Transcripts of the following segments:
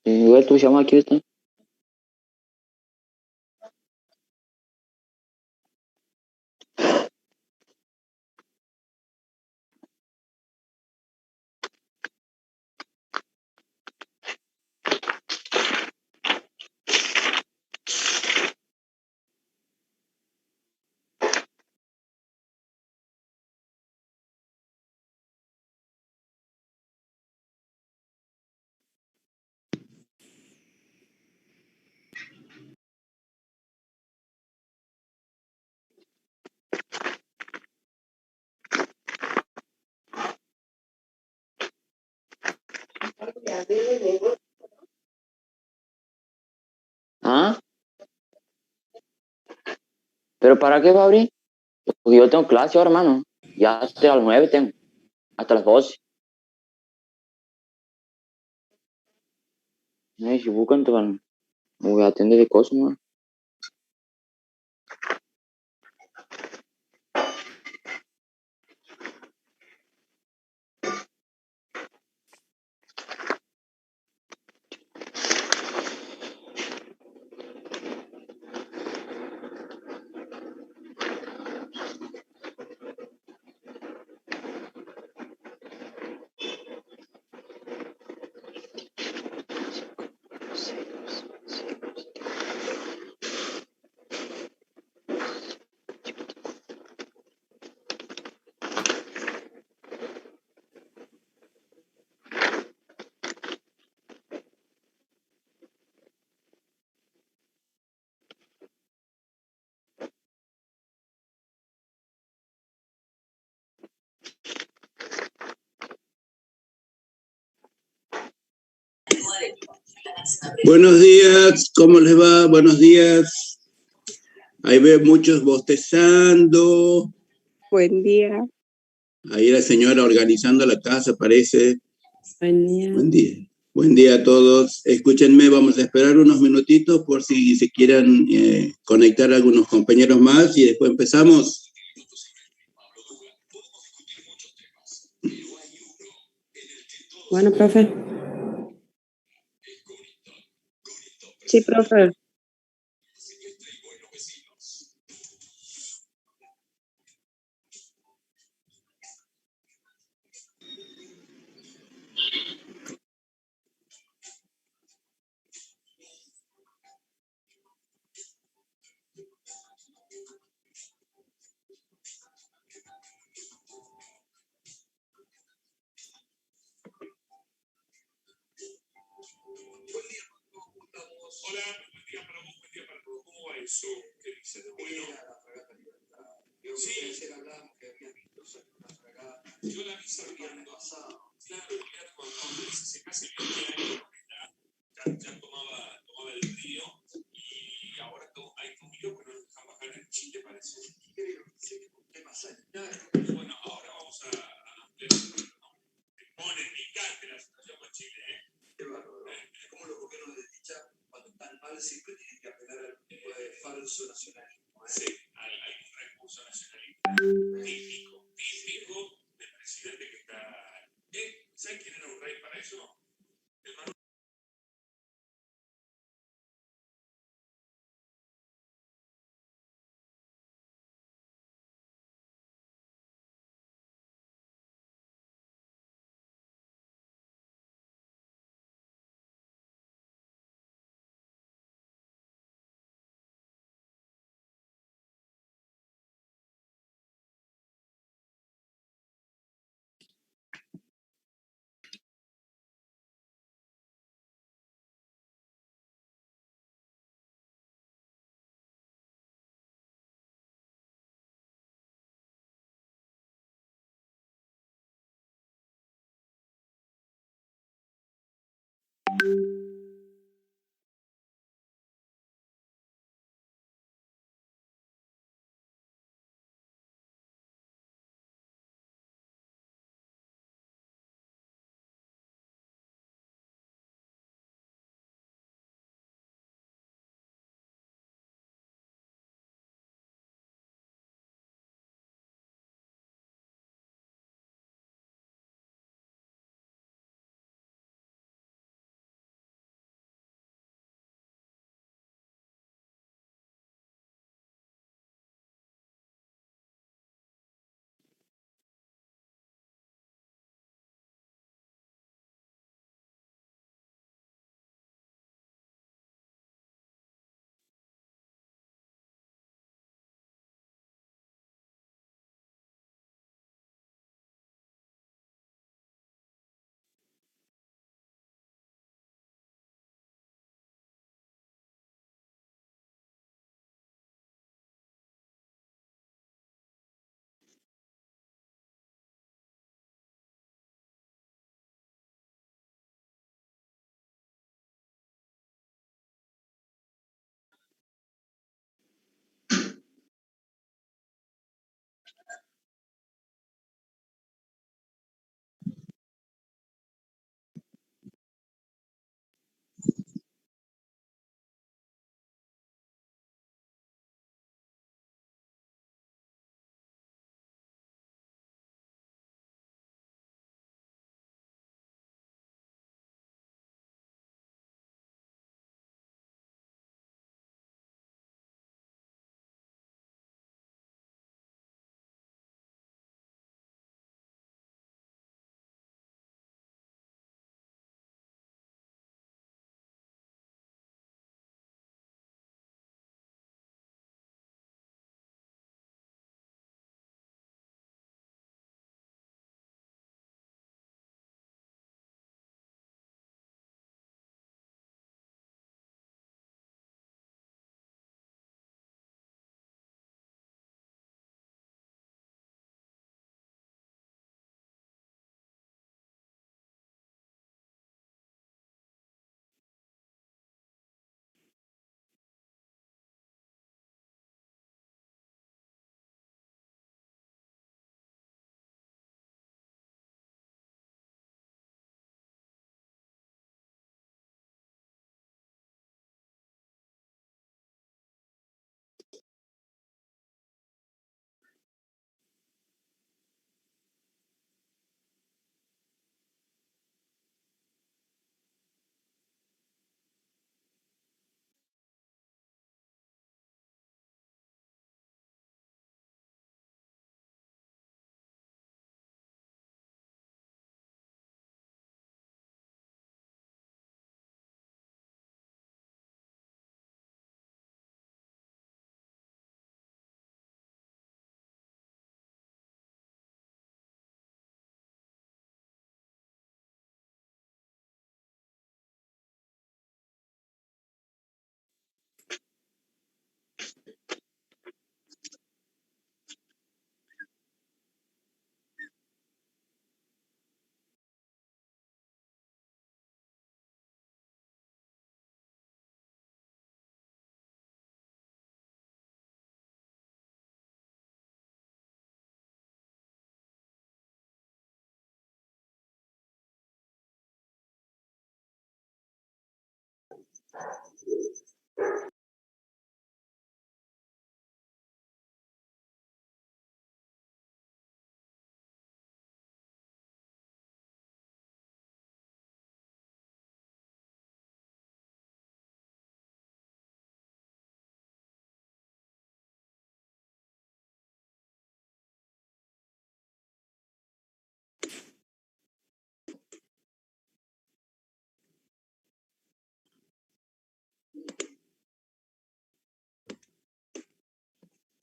Igual tú llamas aquí está. ¿Ah? ¿Pero para qué va a abrir? Porque yo tengo clase ahora, hermano. Ya hasta las 9 tengo. Hasta las 12. Ay, si buscan, te van. Me voy a atender de cosas, ¿no? Buenos días, ¿cómo les va? Buenos días. Ahí veo muchos bostezando. Buen día. Ahí la señora organizando la casa, parece. Buen día. Buen día. Buen día a todos. Escúchenme, vamos a esperar unos minutitos por si se quieran conectar algunos compañeros más y después empezamos. Bueno, profe. Sí, profe. Hola, buen día para vos, buen día para todos. ¿Cómo va eso? ¿Qué dice de bueno? Sí, yo la vi saliendo. Claro, el día cuando dice se casa el 20 años, ya tomaba el río y ahora hay un río que no nos dejan bajar en Chile, parece. Bueno, ahora vamos a ponen mi cante la situación con Chile, ¿eh? Qué bárbaro. Es como los gobiernos de derecha, cuando están mal, siempre tienen que apelar al tipo de falso nacionalismo. Sí, hay un recurso nacionalista típico del presidente que está. ¿Saben quién era un rey para eso?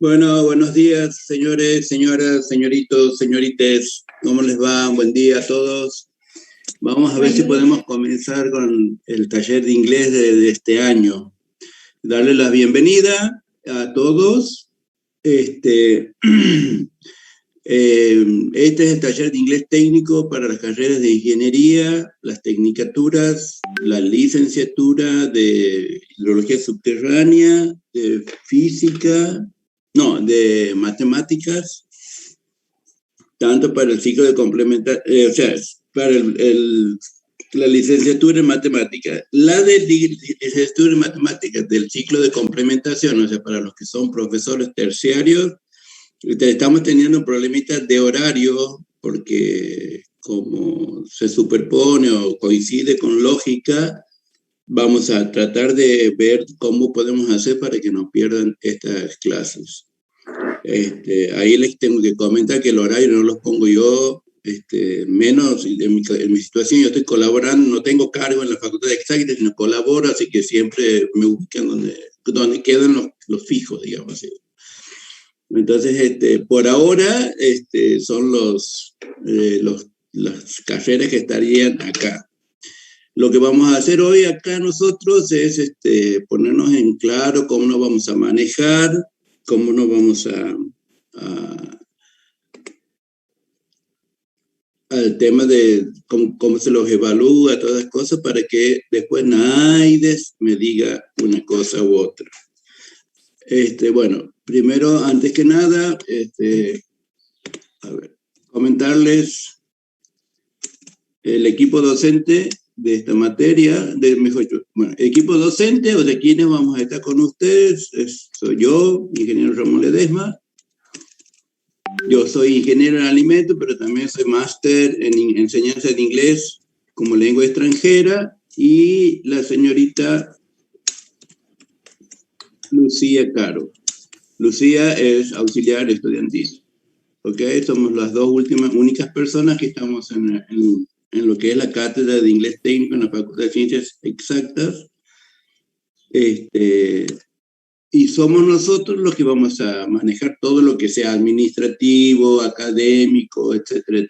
Bueno, buenos días, señores, señoras, señoritos, señorites. ¿Cómo les va? Buen día a todos. Vamos a ver si podemos comenzar con el taller de inglés de este año. Darle la bienvenida a todos. Este es el taller de inglés técnico para las carreras de ingeniería, las tecnicaturas, la licenciatura de hidrología subterránea, de física, de matemáticas, tanto para el ciclo de complementación, o sea, para la licenciatura en matemáticas, la de licenciatura en matemáticas del ciclo de complementación, o sea, para los que son profesores terciarios. Estamos teniendo problemitas de horario porque como se superpone o coincide con lógica, vamos a tratar de ver cómo podemos hacer para que no pierdan estas clases. Ahí les tengo que comentar que el horario no los pongo yo, menos en mi situación. Yo estoy colaborando, no tengo cargo en la Facultad de Exactas, sino colaboro, así que siempre me ubican donde quedan los fijos, digamos así. Entonces, por ahora, son las carreras que estarían acá. Lo que vamos a hacer hoy acá nosotros es ponernos en claro cómo nos vamos a manejar, cómo nos vamos al tema de cómo se los evalúa, todas las cosas, para que después nadie me diga una cosa u otra. Bueno, primero, antes que nada, comentarles el equipo docente de esta materia, equipo docente, o de quienes vamos a estar con ustedes, soy yo, ingeniero Ramón Ledesma. Yo soy ingeniero en alimentos, pero también soy máster en enseñanza de inglés como lengua extranjera, y la señorita Lucía Caro. Lucía es auxiliar estudiantil. ¿Ok? Somos las dos únicas personas que estamos en lo que es la cátedra de inglés técnico en la Facultad de Ciencias Exactas. Y somos nosotros los que vamos a manejar todo lo que sea administrativo, académico, etcétera,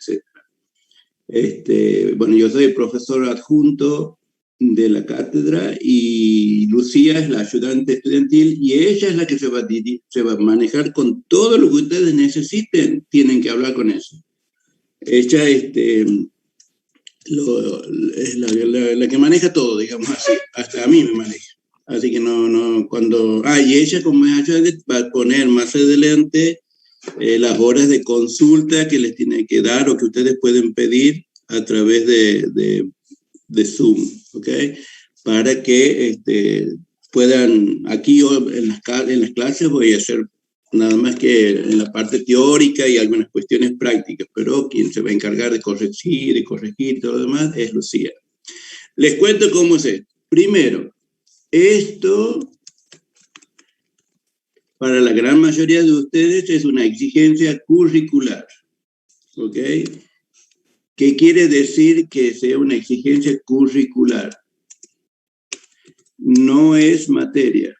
etcétera. Bueno, yo soy el profesor adjunto de la cátedra y Lucía es la ayudante estudiantil y ella es la que se va a manejar con todo lo que ustedes necesiten, tienen que hablar con eso. Ella es la que maneja todo, digamos así, hasta a mí me maneja. Así que y ella como es ayudante va a poner más adelante las horas de consulta que les tiene que dar o que ustedes pueden pedir a través de Zoom, ¿ok? Para que puedan, aquí yo en las clases voy a hacer nada más que en la parte teórica y algunas cuestiones prácticas, pero quien se va a encargar de corregir y todo lo demás es Lucía. Les cuento cómo es esto. Primero, esto para la gran mayoría de ustedes es una exigencia curricular, ¿ok? ¿Qué quiere decir que sea una exigencia curricular? No es materia,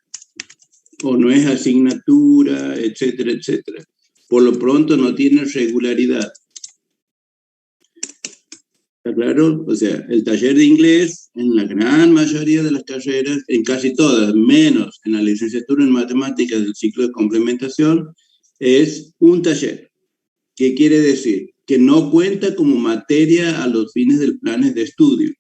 o no es asignatura, etcétera, etcétera. Por lo pronto no tiene regularidad. ¿Está claro? O sea, el taller de inglés, en la gran mayoría de las carreras, en casi todas, menos en la licenciatura en matemáticas del ciclo de complementación, es un taller. ¿Qué quiere decir? Que no cuenta como materia a los fines del planes de estudio.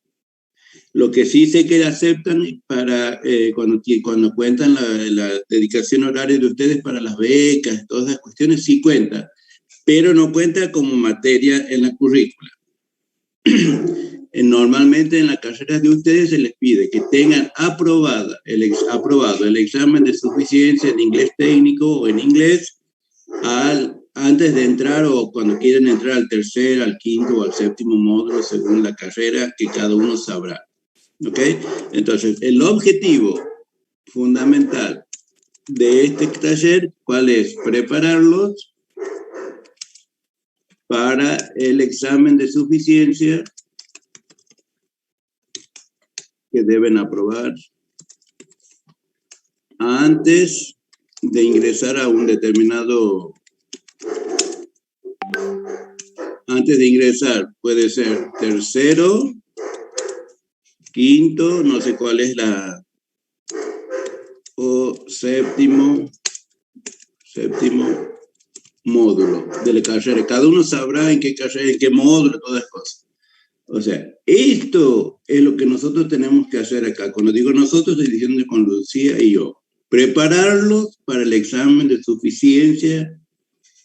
Lo que sí sé que aceptan para cuando cuentan la dedicación horaria de ustedes para las becas, todas esas cuestiones, sí cuenta, pero no cuenta como materia en la currícula. Normalmente en las carreras de ustedes se les pide que tengan aprobado el examen de suficiencia en inglés técnico o en inglés antes de entrar o cuando quieren entrar al tercer, al quinto o al séptimo módulo según la carrera que cada uno sabrá. ¿Ok? Entonces, el objetivo fundamental de este taller, ¿cuál es? Prepararlos para el examen de suficiencia que deben aprobar antes de ingresar a un determinado... Antes de ingresar, puede ser tercero, quinto, no sé cuál es o séptimo módulo de la carrera. Cada uno sabrá en qué carrera, en qué módulo, todas las cosas. O sea, esto es lo que nosotros tenemos que hacer acá. Cuando digo nosotros, estoy diciendo con Lucía y yo. Prepararlos para el examen de suficiencia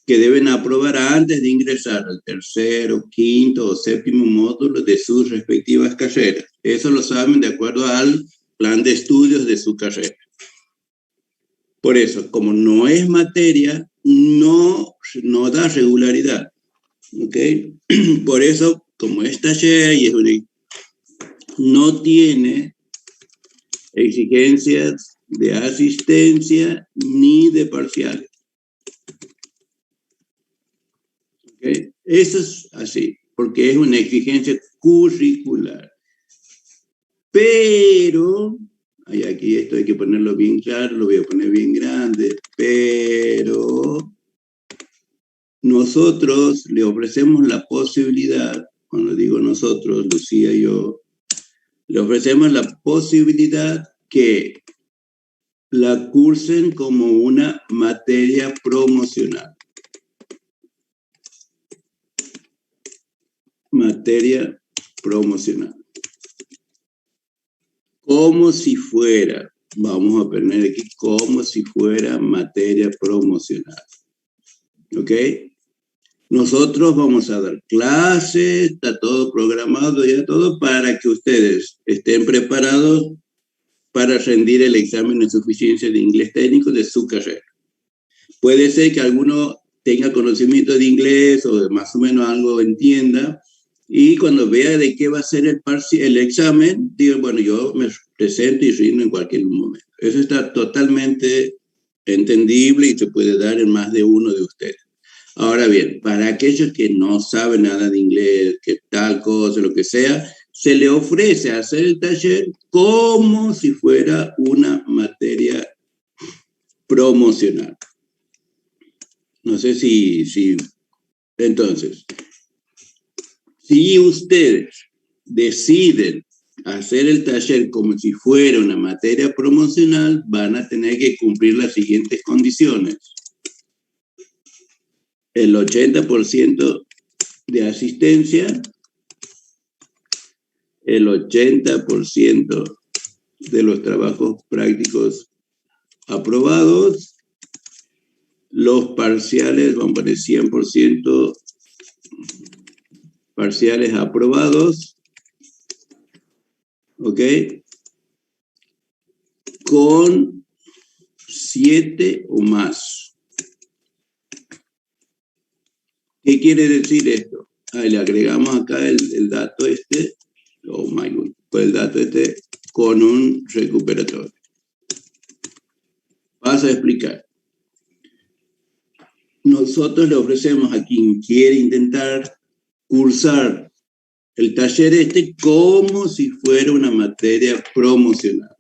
que deben aprobar antes de ingresar al tercero, quinto o séptimo módulo de sus respectivas carreras. Eso lo saben de acuerdo al plan de estudios de su carrera. Por eso, como no es materia, no da regularidad. ¿Ok? Por eso, como es taller y no tiene exigencias de asistencia ni de parciales. ¿Okay? Eso es así, porque es una exigencia curricular. Pero, aquí esto hay que ponerlo bien claro, lo voy a poner bien grande, pero nosotros le ofrecemos la posibilidad, cuando digo nosotros, Lucía y yo, le ofrecemos la posibilidad que la cursen como una materia promocional. Materia promocional. Como si fuera, vamos a poner aquí, como si fuera materia promocional. ¿Ok? Nosotros vamos a dar clases, está todo programado ya todo para que ustedes estén preparados para rendir el examen de suficiencia de inglés técnico de su carrera. Puede ser que alguno tenga conocimiento de inglés o de más o menos algo entienda, y cuando vea de qué va a ser el examen, diga, bueno, yo me presento y rindo en cualquier momento. Eso está totalmente entendible y se puede dar en más de uno de ustedes. Ahora bien, para aquellos que no saben nada de inglés, que tal cosa, lo que sea, se le ofrece hacer el taller como si fuera una materia promocional. No sé si entonces, si ustedes deciden hacer el taller como si fuera una materia promocional, van a tener que cumplir las siguientes condiciones. El 80% de asistencia, el 80% de los trabajos prácticos aprobados, los parciales, vamos a poner 100% parciales aprobados, ¿ok? Con 7 o más. ¿Qué quiere decir esto? Le agregamos acá el dato oh my God, el dato con un recuperatorio. Paso a explicar. Nosotros le ofrecemos a quien quiere intentar cursar el taller como si fuera una materia promocional.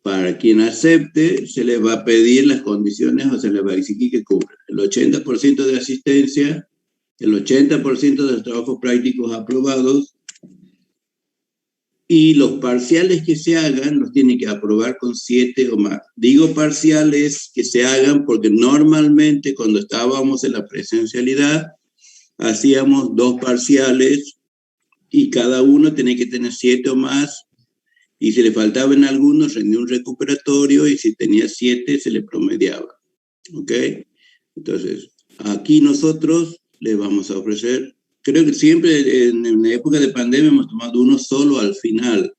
Para quien acepte, se les va a pedir las condiciones o se les va a exigir que cumplan el 80% de asistencia, el 80% de los trabajos prácticos aprobados, y los parciales que se hagan los tienen que aprobar con 7 o más. Digo parciales que se hagan porque normalmente cuando estábamos en la presencialidad hacíamos 2 parciales y cada uno tenía que tener 7 o más, y si le faltaban algunos rendía un recuperatorio y si tenía 7 se le promediaba. ¿Ok? Entonces, aquí nosotros le vamos a ofrecer creo que siempre en la época de pandemia hemos tomado uno solo al final.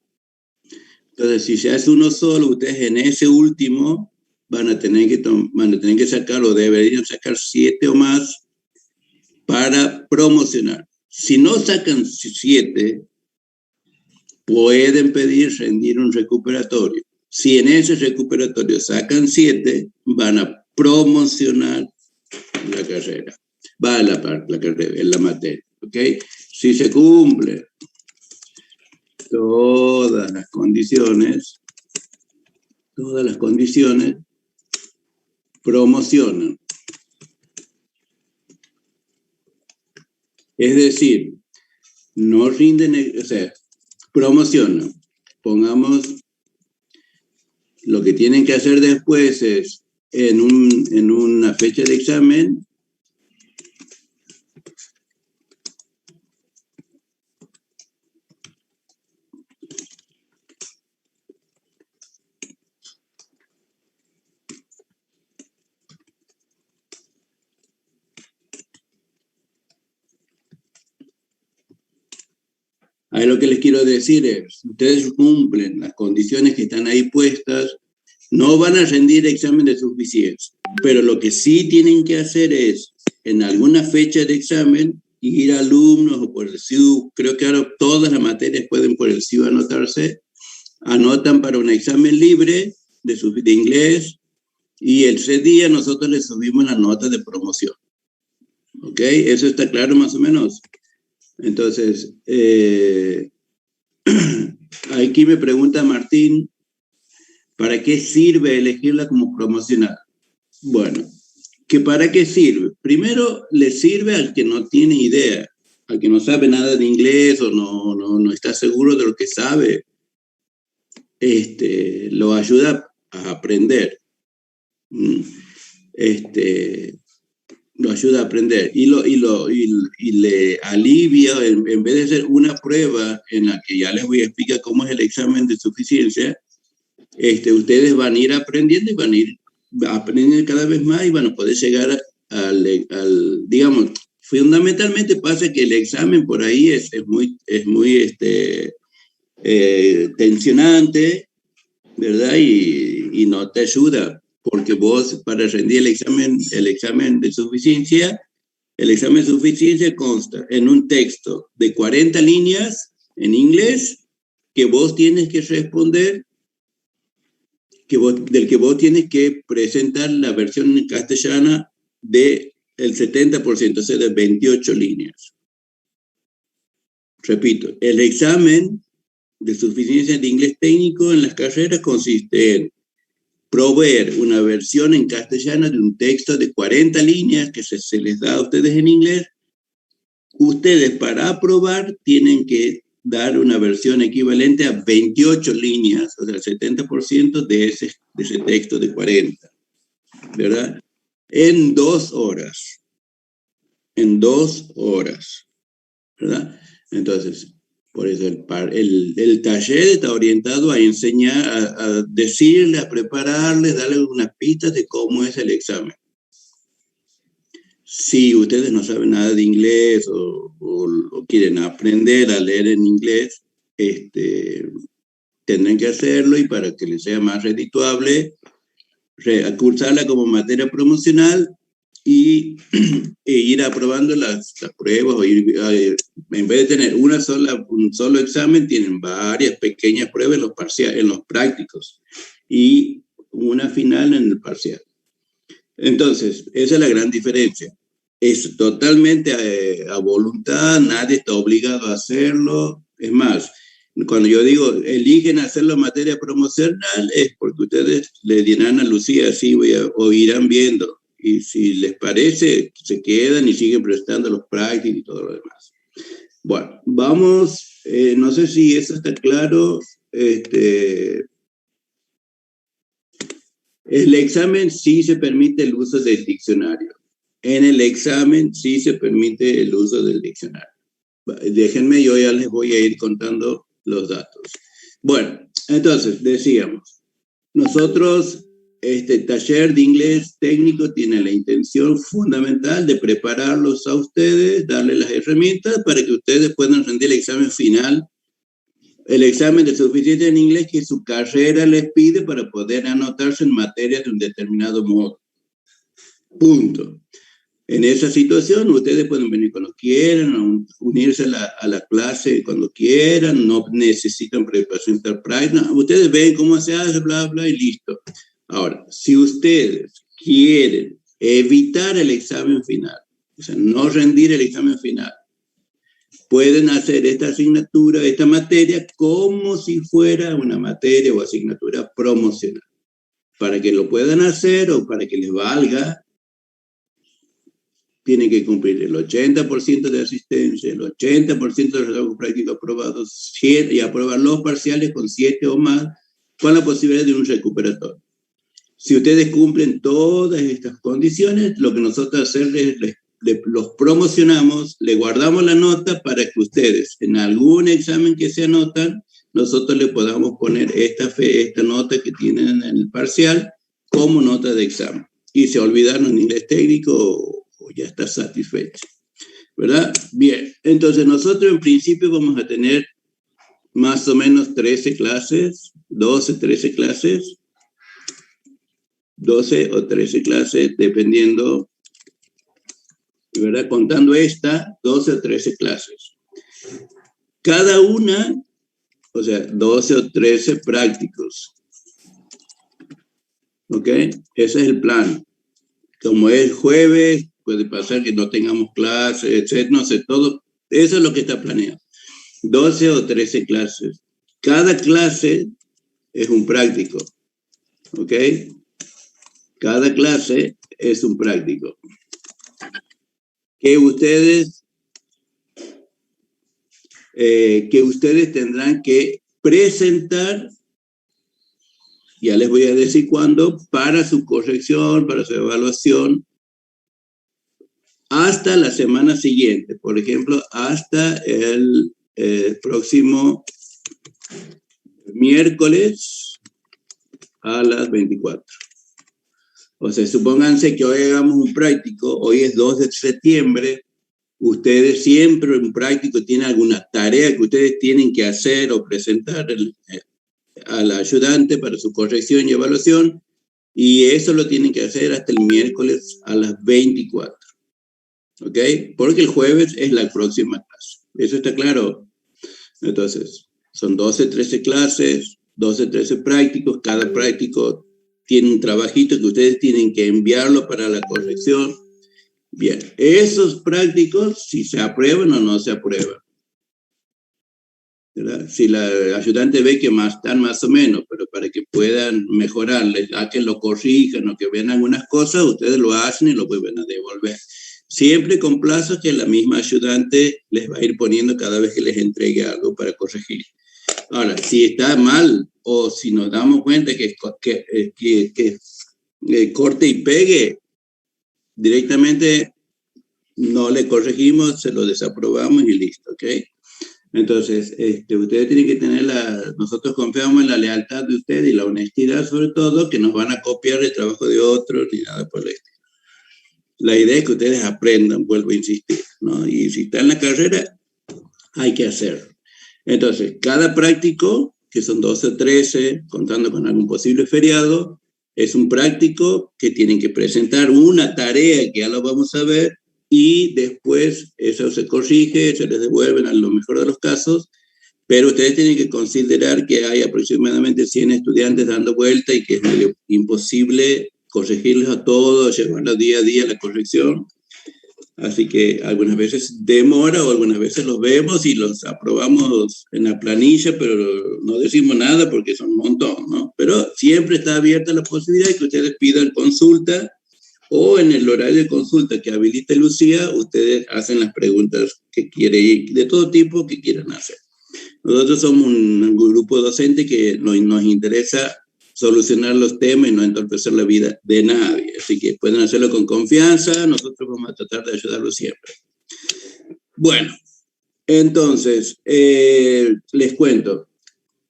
Entonces, si se hace uno solo, ustedes en ese último van a tener que sacar o deberían sacar 7 o más para promocionar. Si no sacan 7, pueden pedir rendir un recuperatorio. Si en ese recuperatorio sacan 7, van a promocionar la carrera. Va a la carrera, en la materia. ¿Ok? Si se cumple todas las condiciones, promocionan. Es decir, no rinden, o sea, promocionan. Pongamos, lo que tienen que hacer después es, en una fecha de examen, ahí lo que les quiero decir es, ustedes cumplen las condiciones que están ahí puestas, no van a rendir examen de suficiencia, pero lo que sí tienen que hacer es, en alguna fecha de examen, ir alumnos o por el SIU, creo que ahora todas las materias pueden por el SIU anotarse, anotan para un examen libre de inglés, y ese día nosotros les subimos la nota de promoción. ¿Ok? ¿Eso está claro más o menos? Entonces, aquí me pregunta Martín, ¿para qué sirve elegirla como promocional? Bueno, ¿que para qué sirve? Primero, le sirve al que no tiene idea, al que no sabe nada de inglés o no está seguro de lo que sabe. Lo ayuda a aprender. Lo ayuda a aprender y le alivia, en vez de ser una prueba en la que ya les voy a explicar cómo es el examen de suficiencia, ustedes van a ir aprendiendo y van a ir aprendiendo cada vez más y van a poder llegar al digamos, fundamentalmente pasa que el examen por ahí es muy tensionante, ¿verdad? Y no te ayuda. Porque vos, para rendir el examen de suficiencia, el examen de suficiencia consta en un texto de 40 líneas en inglés que vos tienes que responder, del que vos tienes que presentar la versión en castellana del 70%, o sea, de 28 líneas. Repito, el examen de suficiencia de inglés técnico en las carreras consiste en proveer una versión en castellano de un texto de 40 líneas que se les da a ustedes en inglés. Ustedes, para aprobar, tienen que dar una versión equivalente a 28 líneas, o sea, el 70% de ese texto de 40, ¿verdad? En 2 horas. En 2 horas, ¿verdad? Entonces, por eso el taller está orientado a enseñar, a decirles, a prepararles, darles unas pistas de cómo es el examen. Si ustedes no saben nada de inglés o quieren aprender a leer en inglés, tendrán que hacerlo, y para que les sea más redituable, cursarla como materia promocional e ir aprobando las pruebas, o en vez de tener un solo examen, tienen varias pequeñas pruebas en los prácticos y una final en el parcial. Entonces, esa es la gran diferencia. Es totalmente a voluntad, nadie está obligado a hacerlo. Es más, cuando yo digo eligen hacerlo en materia promocional, es porque ustedes le dirán a Lucía así, o irán viendo. Y si les parece, se quedan y siguen prestando los prácticos y todo lo demás. Bueno, vamos, no sé si eso está claro. El examen sí se permite el uso del diccionario. En el examen sí se permite el uso del diccionario. Déjenme, yo ya les voy a ir contando los datos. Bueno, entonces, decíamos, nosotros este taller de inglés técnico tiene la intención fundamental de prepararlos a ustedes, darles las herramientas para que ustedes puedan rendir el examen final, el examen de suficiencia en inglés que su carrera les pide para poder anotarse en materias de un determinado modo. Punto. En esa situación, ustedes pueden venir cuando quieran, unirse a la clase cuando quieran, no necesitan preparación Enterprise, no, ustedes ven cómo se hace, bla, bla, y listo. Ahora, si ustedes quieren evitar el examen final, o sea, no rendir el examen final, pueden hacer esta asignatura, esta materia, como si fuera una materia o asignatura promocional. Para que lo puedan hacer o para que les valga, tienen que cumplir el 80% de asistencia, el 80% de los trabajos prácticos aprobados, 7, y aprobar los parciales con 7 o más, con la posibilidad de un recuperatorio. Si ustedes cumplen todas estas condiciones, lo que nosotros hacemos es los promocionamos, le guardamos la nota para que ustedes, en algún examen que se anotan, nosotros le podamos poner esta nota que tienen en el parcial como nota de examen. Y se olvidaron en inglés técnico o ya está satisfecho, ¿verdad? Bien, entonces nosotros en principio vamos a tener más o menos 13 clases, 12, 13 clases, 12 o 13 clases, dependiendo, ¿verdad? Contando esta, 12 o 13 clases. Cada una, o sea, 12 o 13 prácticos. ¿Ok? Ese es el plan. Como es jueves, puede pasar que no tengamos clases, etcétera, no sé, todo. Eso es lo que está planeado. 12 o 13 clases. Cada clase es un práctico. ¿Ok? Cada clase es un práctico. Que ustedes tendrán que presentar, ya les voy a decir cuándo, para su corrección, para su evaluación, hasta la semana siguiente. Por ejemplo, hasta el próximo miércoles a las 24. O sea, supónganse que hoy hagamos un práctico, hoy es 2 de septiembre, ustedes siempre en práctico tienen alguna tarea que ustedes tienen que hacer o presentar al ayudante para su corrección y evaluación, y eso lo tienen que hacer hasta el miércoles a las 24. ¿Ok? Porque el jueves es la próxima clase. ¿Eso está claro? Entonces, son 12, 13 clases, 12, 13 prácticos, cada práctico tiene un trabajito que ustedes tienen que enviarlo para la corrección. Bien, esos prácticos, si se aprueban o no se aprueban, ¿verdad? Si la ayudante ve que están más o menos, pero para que puedan mejorarles, a que lo corrijan o que vean algunas cosas, ustedes lo hacen y lo vuelven a devolver. Siempre con plazos que la misma ayudante les va a ir poniendo cada vez que les entregue algo para corregir. Ahora, si está mal o si nos damos cuenta que corte y pegue, directamente no le corregimos, se lo desaprobamos y listo, ¿ok? Entonces, ustedes tienen que tener nosotros confiamos en la lealtad de ustedes y la honestidad sobre todo, que nos van a copiar el trabajo de otros ni nada por el estilo. La idea es que ustedes aprendan, vuelvo a insistir, ¿no? Y si está en la carrera, hay que hacerlo. Entonces, cada práctico, que son 12 o 13, contando con algún posible feriado, es un práctico que tienen que presentar una tarea que ya lo vamos a ver y después eso se corrige, se les devuelven a lo mejor de los casos, pero ustedes tienen que considerar que hay aproximadamente 100 estudiantes dando vuelta y que es medio imposible corregirles a todos, llevarlos día a día la corrección. Así que algunas veces demora o algunas veces los vemos y los aprobamos en la planilla, pero no decimos nada porque son un montón, ¿no? Pero siempre está abierta la posibilidad de que ustedes pidan consulta o en el horario de consulta que habilite Lucía, ustedes hacen las preguntas que quieren, de todo tipo que quieran hacer. Nosotros somos un grupo docente que nos interesa solucionar los temas y no entorpecer la vida de nadie. Así que pueden hacerlo con confianza, nosotros vamos a tratar de ayudarlos siempre. Bueno, entonces, les cuento.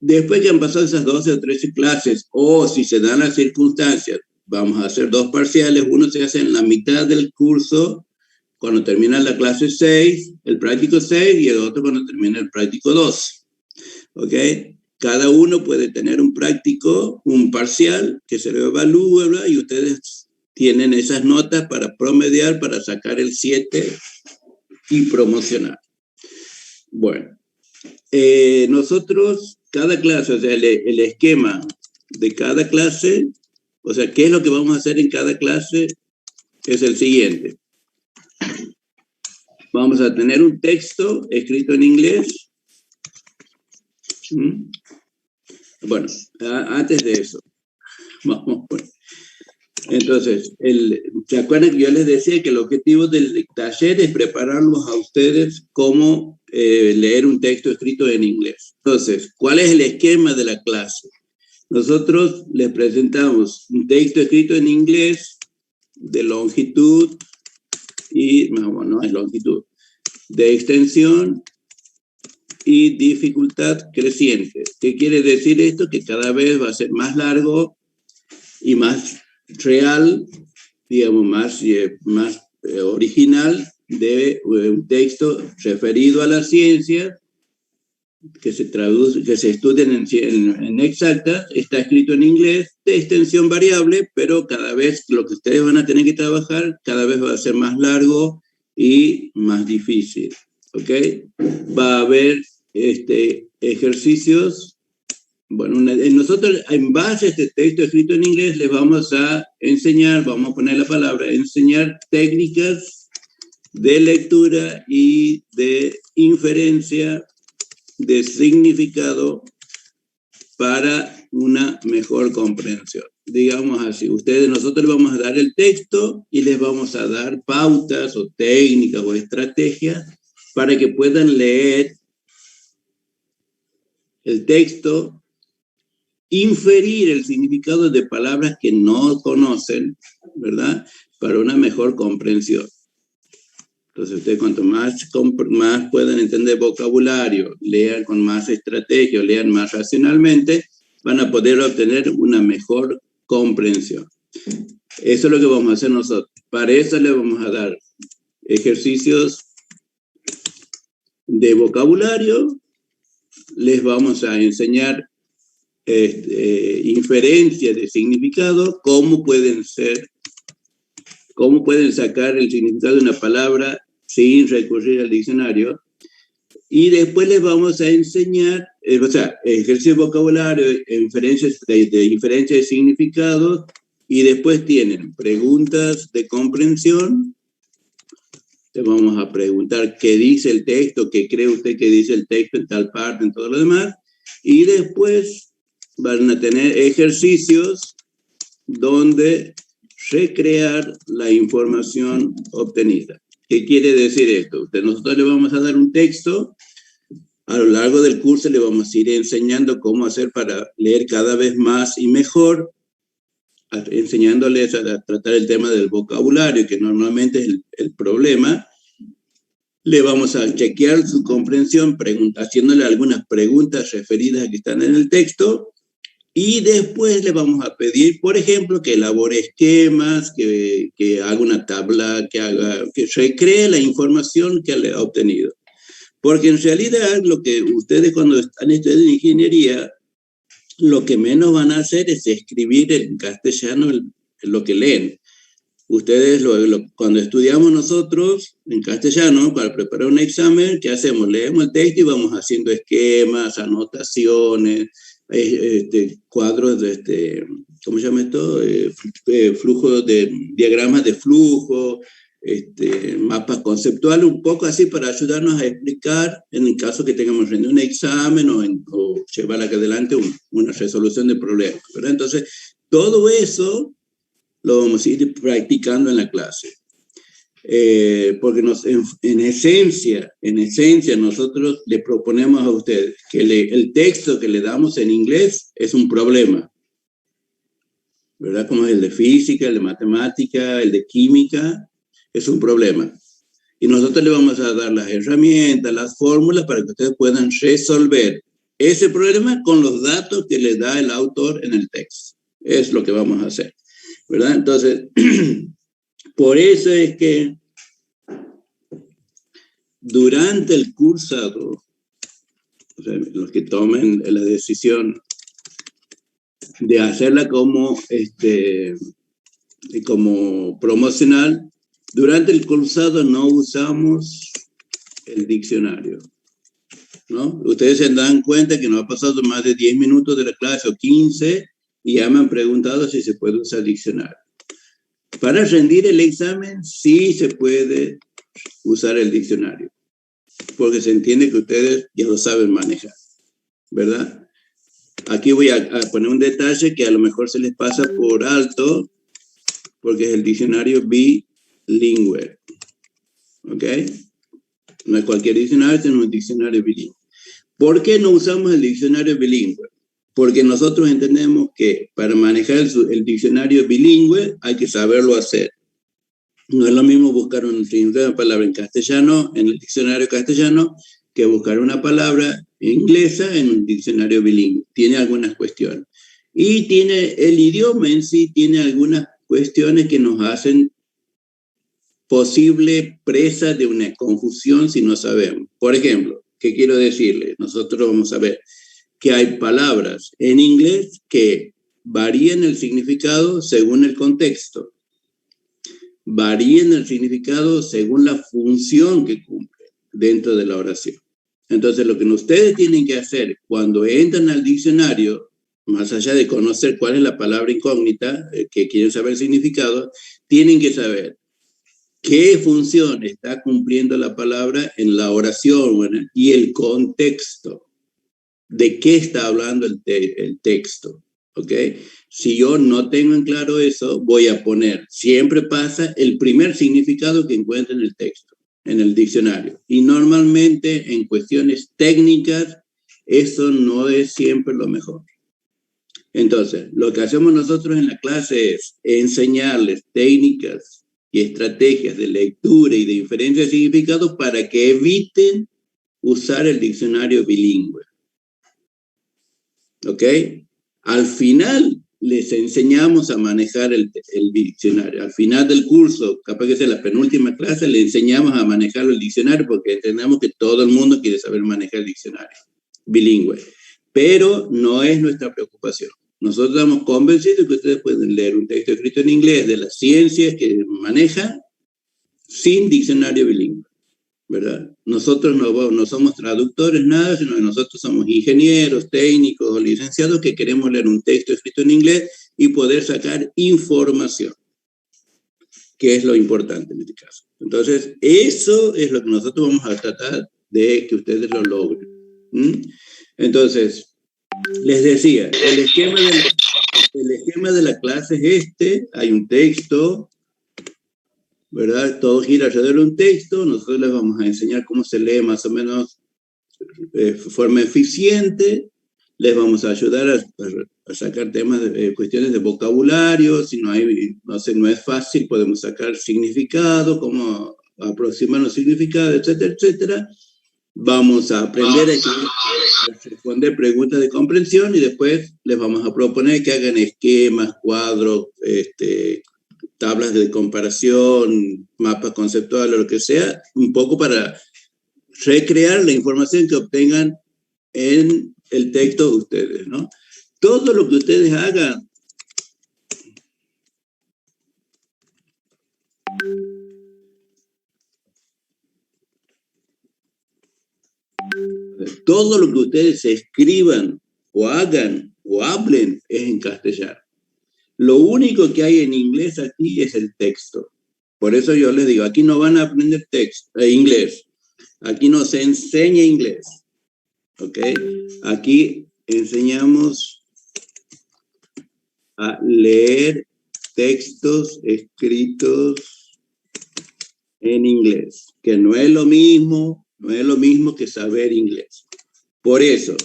Después que han pasado esas 12 o 13 clases, o si se dan las circunstancias, vamos a hacer 2 parciales, uno se hace en la mitad del curso, cuando termina la clase 6, el práctico 6, y el otro cuando termina el práctico 2. ¿Ok? Cada uno puede tener un práctico, un parcial, que se lo evalúa, ¿verdad? Y ustedes tienen esas notas para promediar, para sacar el 7 y promocionar. Bueno, nosotros, cada clase, o sea, el esquema de cada clase, o sea, ¿qué es lo que vamos a hacer en cada clase? Es el siguiente. Vamos a tener un texto escrito en inglés. Bueno, antes de eso, vamos. Entonces, ¿se acuerdan que yo les decía que el objetivo del taller es prepararlos a ustedes cómo leer un texto escrito en inglés? Entonces, ¿cuál es el esquema de la clase? Nosotros les presentamos un texto escrito en inglés de longitud y, no es longitud, de extensión y dificultad creciente. ¿Qué quiere decir esto? Que cada vez va a ser más largo y más real, digamos, más original de un texto referido a la ciencia que se traduce, que se estudia en exacta, está escrito en inglés, de extensión variable, pero cada vez lo que ustedes van a tener que trabajar, cada vez va a ser más largo y más difícil, ¿ok? Va a haber ejercicios. Bueno, nosotros en base a este texto escrito en inglés les vamos a enseñar, vamos a poner la palabra, enseñar técnicas de lectura y de inferencia de significado para una mejor comprensión. Digamos así, nosotros les vamos a dar el texto y les vamos a dar pautas o técnicas o estrategias para que puedan leer el texto, inferir el significado de palabras que no conocen, ¿verdad? Para una mejor comprensión. Entonces, ustedes cuanto más puedan entender vocabulario, lean con más estrategia, lean más racionalmente, van a poder obtener una mejor comprensión. Eso es lo que vamos a hacer nosotros. Para eso les vamos a dar ejercicios de vocabulario, les vamos a enseñar inferencia de significado, cómo pueden sacar el significado de una palabra sin recurrir al diccionario, y después les vamos a enseñar, ejercicio de vocabulario, inferencias de inferencia de significado, y después tienen preguntas de comprensión. Te vamos a preguntar qué dice el texto, qué cree usted que dice el texto en tal parte, en todo lo demás, y después van a tener ejercicios donde recrear la información obtenida. ¿Qué quiere decir esto? Nosotros le vamos a dar un texto, a lo largo del curso le vamos a ir enseñando cómo hacer para leer cada vez más y mejor, enseñándoles a tratar el tema del vocabulario, que normalmente es el problema. Le vamos a chequear su comprensión, haciéndole algunas preguntas referidas a que están en el texto, y después le vamos a pedir, por ejemplo, que elabore esquemas, que haga una tabla, que recree la información que ha obtenido. Porque en realidad lo que ustedes cuando están estudiando ingeniería, lo que menos van a hacer es escribir en castellano lo que leen. Ustedes, cuando estudiamos nosotros en castellano para preparar un examen, ¿qué hacemos? Leemos el texto y vamos haciendo esquemas, anotaciones, cuadros de ¿cómo se llama esto? Flujo de diagramas de flujo, mapas conceptuales, un poco así para ayudarnos a explicar en el caso que tengamos rendir un examen o llevar acá adelante una resolución de problemas, ¿verdad? Entonces, todo eso lo vamos a ir practicando en la clase. Porque en esencia, nosotros le proponemos a ustedes que el texto que le damos en inglés es un problema, ¿verdad? Como el de física, el de matemática, el de química, es un problema. Y nosotros le vamos a dar las herramientas, las fórmulas para que ustedes puedan resolver ese problema con los datos que le da el autor en el texto. Es lo que vamos a hacer, ¿verdad? Entonces, por eso es que durante el cursado, o sea, los que tomen la decisión de hacerla como promocional, durante el cursado no usamos el diccionario, ¿no? Ustedes se dan cuenta que no ha pasado más de 10 minutos de la clase o 15 y ya me han preguntado si se puede usar diccionario. Para rendir el examen sí se puede usar el diccionario, porque se entiende que ustedes ya lo saben manejar, ¿verdad? Aquí voy a poner un detalle que a lo mejor se les pasa por alto, porque es el diccionario bilingüe, ¿ok? No es cualquier diccionario, es un diccionario bilingüe. ¿Por qué no usamos el diccionario bilingüe? Porque nosotros entendemos que para manejar el diccionario bilingüe hay que saberlo hacer. No es lo mismo buscar una palabra en castellano, en el diccionario castellano, que buscar una palabra inglesa en un diccionario bilingüe. Tiene algunas cuestiones. Y el idioma en sí tiene algunas cuestiones que nos hacen posible presa de una confusión si no sabemos. Por ejemplo, ¿qué quiero decirle? Nosotros vamos a ver que hay palabras en inglés que varían el significado según el contexto. Varían el significado según la función que cumple dentro de la oración. Entonces, lo que ustedes tienen que hacer cuando entran al diccionario, más allá de conocer cuál es la palabra incógnita, que quieren saber el significado, tienen que saber qué función está cumpliendo la palabra en la oración y el contexto. ¿De qué está hablando el texto? ¿Ok? Si yo no tengo en claro eso, voy a poner, siempre pasa el primer significado que encuentro en el texto, en el diccionario. Y normalmente en cuestiones técnicas, eso no es siempre lo mejor. Entonces, lo que hacemos nosotros en la clase es enseñarles técnicas y estrategias de lectura y de diferencia de significados para que eviten usar el diccionario bilingüe. ¿Ok? Al final les enseñamos a manejar el diccionario. Al final del curso, capaz que sea la penúltima clase, les enseñamos a manejar el diccionario porque entendemos que todo el mundo quiere saber manejar el diccionario bilingüe. Pero no es nuestra preocupación. Nosotros estamos convencidos de que ustedes pueden leer un texto escrito en inglés de las ciencias que manejan sin diccionario bilingüe, ¿verdad? Nosotros no somos traductores, nada, sino que nosotros somos ingenieros, técnicos o licenciados que queremos leer un texto escrito en inglés y poder sacar información, que es lo importante en este caso. Entonces, eso es lo que nosotros vamos a tratar de que ustedes lo logren. Entonces, les decía, el esquema de la clase es hay un texto, ¿verdad? Todo gira alrededor de un texto, nosotros les vamos a enseñar cómo se lee más o menos de forma eficiente, les vamos a ayudar a sacar temas, cuestiones de vocabulario, si no es fácil, podemos sacar significado, cómo aproximar los significados, etcétera, etcétera. Vamos a aprender a responder preguntas de comprensión y después les vamos a proponer que hagan esquemas, cuadros, tablas de comparación, mapas conceptuales, lo que sea, un poco para recrear la información que obtengan en el texto de ustedes, ¿no? Todo lo que ustedes hagan todo lo que ustedes escriban o hagan o hablen es en castellano. Lo único que hay en inglés aquí es el texto. Por eso yo les digo, aquí no van a aprender inglés. Aquí no se enseña inglés. ¿Ok? Aquí enseñamos a leer textos escritos en inglés, que no es lo mismo que saber inglés. Por eso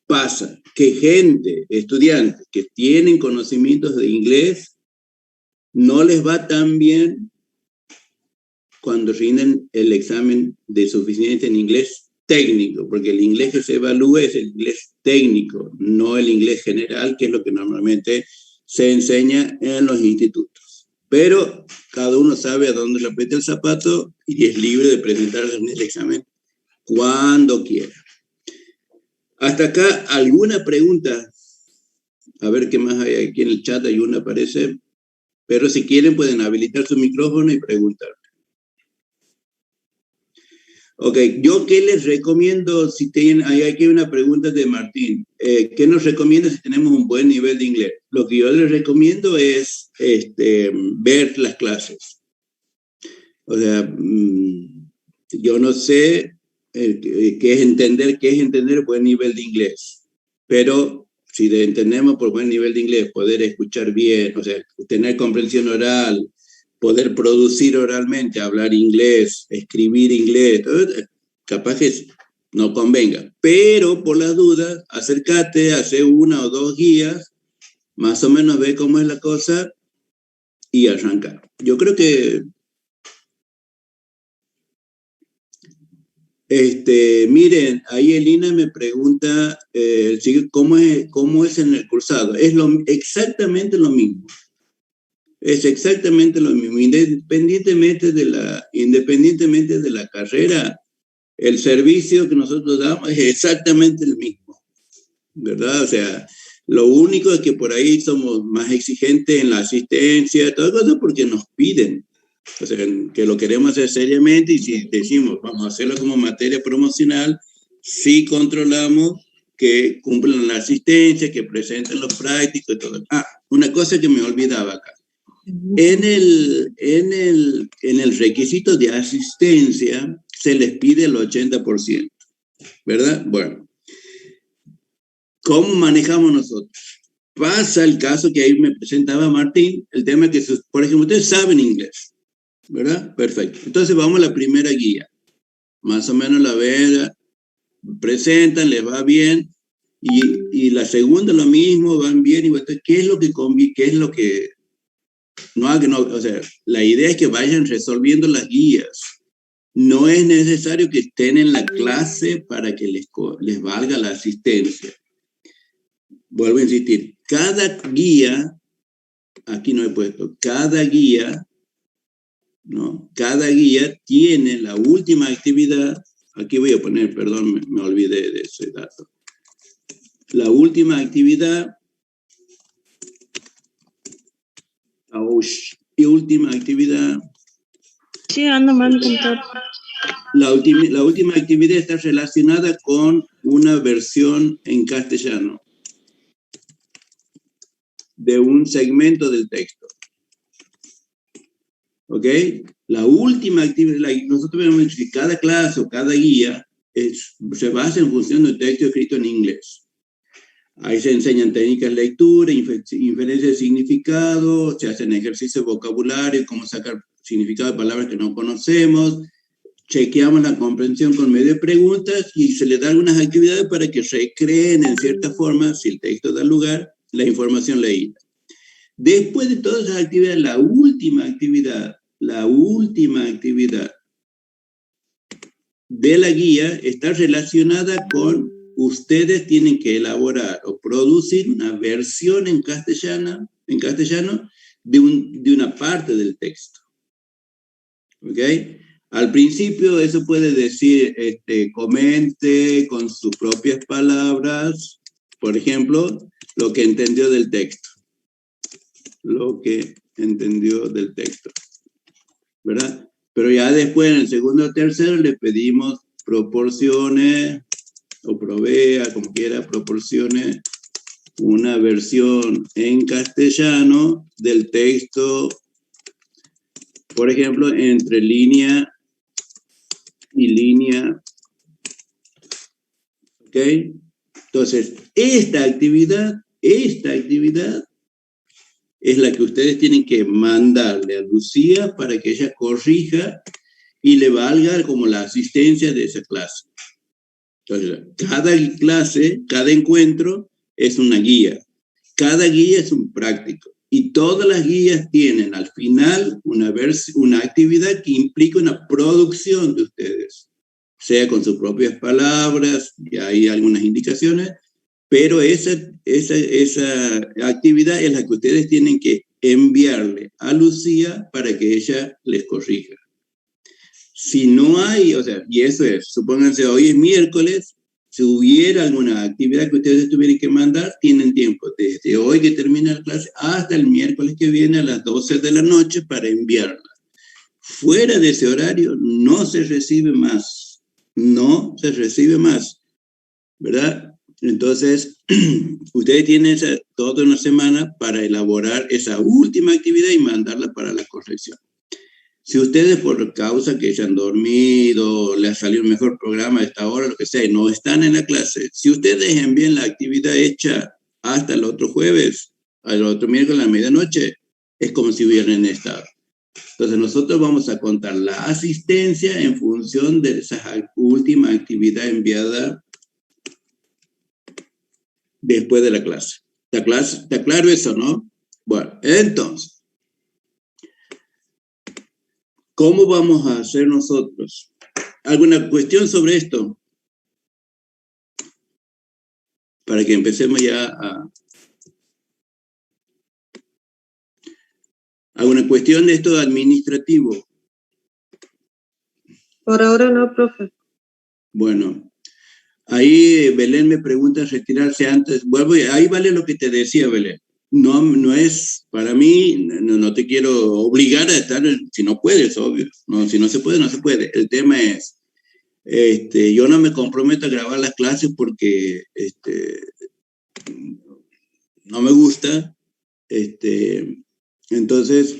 pasa que estudiantes que tienen conocimientos de inglés, no les va tan bien cuando rinden el examen de suficiencia en inglés técnico, porque el inglés que se evalúa es el inglés técnico, no el inglés general, que es lo que normalmente se enseña en los institutos. Pero cada uno sabe a dónde le aprieta el zapato y es libre de presentarse en el examen cuando quiera. Hasta acá, ¿alguna pregunta? A ver qué más hay aquí en el chat, hay una, parece. Pero si quieren pueden habilitar su micrófono y preguntar. Ok, yo qué les recomiendo si tienen, hay aquí una pregunta de Martín. ¿Qué nos recomienda si tenemos un buen nivel de inglés? Lo que yo les recomiendo es ver las clases. O sea, yo no sé qué es entender buen nivel de inglés, pero si entendemos por buen nivel de inglés, poder escuchar bien, o sea, tener comprensión oral, poder producir oralmente, hablar inglés, escribir inglés, capaz que no convenga. Pero por las dudas, acércate, hace 1 o 2 guías, más o menos ve cómo es la cosa y arranca. Yo creo que miren, ahí Elina me pregunta ¿cómo es en el cursado? Es exactamente lo mismo. Es exactamente lo mismo. Independientemente de la carrera, el servicio que nosotros damos es exactamente el mismo, ¿verdad? O sea, lo único es que por ahí somos más exigentes en la asistencia, todo eso porque nos piden. O sea, que lo queremos hacer seriamente y si decimos, vamos a hacerlo como materia promocional, sí controlamos que cumplan la asistencia, que presenten los prácticos y todo. Una cosa que me olvidaba acá. En el requisito de asistencia se les pide el 80%, ¿verdad? Bueno, ¿cómo manejamos nosotros? Pasa el caso que ahí me presentaba Martín, el tema que, por ejemplo, ustedes saben inglés, ¿verdad? Perfecto. Entonces vamos a la primera guía. Más o menos la ven, presentan, les va bien. Y la segunda lo mismo, van bien. Y ¿qué es lo que conviene? ¿Qué es lo que no? O sea, la idea es que vayan resolviendo las guías. No es necesario que estén en la clase para que les valga la asistencia. Vuelvo a insistir. Cada guía, aquí no he puesto, cada guía, ¿no? Cada guía tiene la última actividad. Aquí voy a poner, perdón, me olvidé de ese dato. La última actividad. Y última actividad. Sí, ando mal contar. La última actividad está relacionada con una versión en castellano de un segmento del texto. ¿Ok? La última actividad, nosotros vemos que cada clase o cada guía se basa en función de un texto escrito en inglés. Ahí se enseñan técnicas de lectura, inferencia de significado, se hacen ejercicios de vocabulario, cómo sacar significado de palabras que no conocemos, chequeamos la comprensión con medio de preguntas y se les dan algunas actividades para que recreen en cierta forma, si el texto da lugar, la información leída. Después de todas esas actividades, la última actividad de la guía está relacionada con ustedes tienen que elaborar o producir una versión en castellano de una parte del texto. ¿Ok? Al principio eso puede decir, comente con sus propias palabras, por ejemplo, lo que entendió del texto. ¿Verdad? Pero ya después, en el segundo o tercero, le pedimos proporcione o provea, como quiera, proporcione una versión en castellano del texto, por ejemplo, entre línea y línea. ¿Ok? Entonces, esta actividad es la que ustedes tienen que mandarle a Lucía para que ella corrija y le valga como la asistencia de esa clase. Entonces, cada clase, cada encuentro es una guía. Cada guía es un práctico. Y todas las guías tienen al final una actividad que implica una producción de ustedes. O sea con sus propias palabras, y hay algunas indicaciones, pero esa actividad es la que ustedes tienen que enviarle a Lucía para que ella les corrija. Si no hay, o sea, y eso es, supónganse, hoy es miércoles, si hubiera alguna actividad que ustedes tuvieran que mandar, tienen tiempo desde hoy que termina la clase hasta el miércoles que viene a las 12 de la noche para enviarla. Fuera de ese horario no se recibe más, no se recibe más, ¿verdad? Entonces, ustedes tienen toda una semana para elaborar esa última actividad y mandarla para la corrección. Si ustedes por causa que hayan dormido, les salió un mejor programa a esta hora, lo que sea, y no están en la clase, si ustedes envían la actividad hecha hasta el otro jueves, al otro miércoles a la medianoche, es como si hubieran estado. Entonces nosotros vamos a contar la asistencia en función de esa última actividad enviada después de la clase. ¿Está claro eso, no? Bueno, entonces, ¿cómo vamos a hacer nosotros? ¿Alguna cuestión sobre esto? Para que empecemos ya a... ¿Alguna cuestión de esto administrativo? Por ahora no, profe. Bueno, ahí Belén me pregunta retirarse antes. Vuelvo, ahí vale lo que te decía, Belén. No es, para mí, no te quiero obligar a estar, si no puedes, obvio. No, si no se puede, no se puede. El tema es, yo no me comprometo a grabar las clases porque no me gusta. Entonces,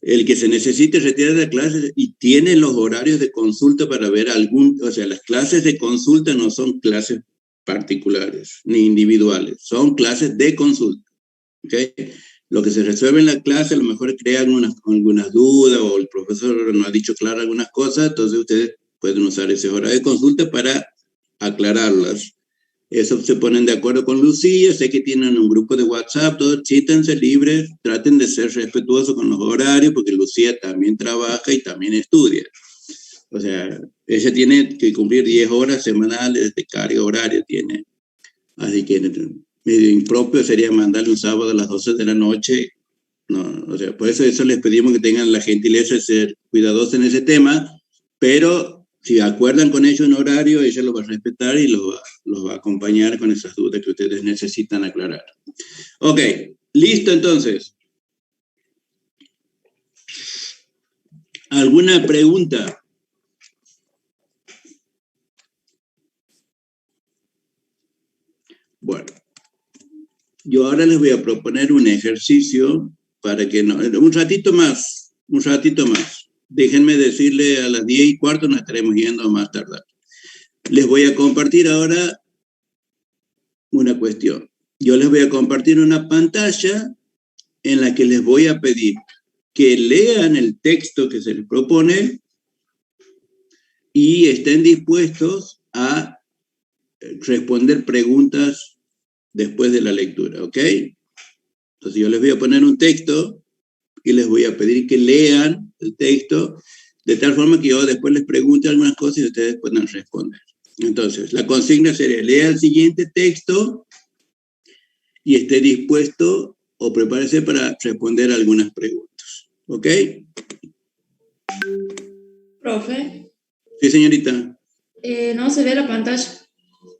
el que se necesite retirar de clases y tiene los horarios de consulta para ver o sea, las clases de consulta no son clases particulares ni individuales, son clases de consulta, ¿ok? Lo que se resuelve en la clase a lo mejor crea algunas dudas o el profesor no ha dicho claro algunas cosas, entonces ustedes pueden usar ese horario de consulta para aclararlas. Eso se ponen de acuerdo con Lucía, sé que tienen un grupo de WhatsApp, todos siéntanse libres, traten de ser respetuosos con los horarios, porque Lucía también trabaja y también estudia. O sea, ella tiene que cumplir 10 horas semanales de carga horaria, tiene. Así que medio impropio sería mandarle un sábado a las 12 de la noche. No, o sea, por eso les pedimos que tengan la gentileza de ser cuidadosos en ese tema, pero si acuerdan con ellos un horario, ella lo va a respetar y los va a acompañar con esas dudas que ustedes necesitan aclarar. Ok, listo entonces. ¿Alguna pregunta? Bueno, yo ahora les voy a proponer un ejercicio para que un ratito más. Déjenme decirle a las 10:15 nos estaremos yendo más tarde. Les voy a compartir ahora una cuestión. Yo les voy a compartir una pantalla en la que les voy a pedir que lean el texto que se les propone y estén dispuestos a responder preguntas después de la lectura, ¿ok? Entonces yo les voy a poner un texto y les voy a pedir que lean el texto de tal forma que yo después les pregunte algunas cosas y ustedes puedan responder. Entonces, la consigna sería, lea el siguiente texto y esté dispuesto o prepárese para responder algunas preguntas. ¿Ok? Profe. Sí, señorita. No se ve la pantalla.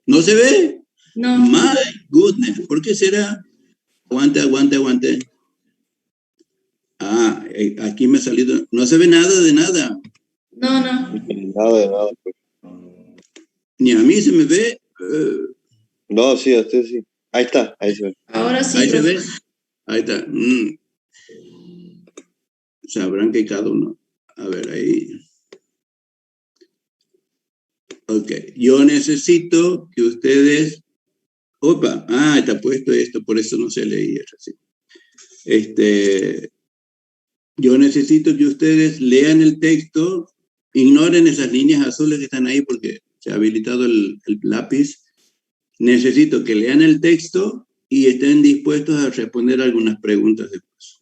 ¿No se ve? No. My goodness. ¿Por qué será? Aguante. Ah, aquí me ha salido. No se ve nada de nada. No. Nada de nada. Ni a mí se me ve. No, sí, a usted sí. Ahí está, ahí se ve. Ahora sí, Ahí se profe. ve. Ahí está. Sabrán que cada uno. A ver, ahí. Ok. Yo necesito que ustedes. Opa. Ah, está puesto esto, por eso no se leía. Yo necesito que ustedes lean el texto. Ignoren esas líneas azules que están ahí porque se ha habilitado el lápiz. Necesito que lean el texto y estén dispuestos a responder algunas preguntas después.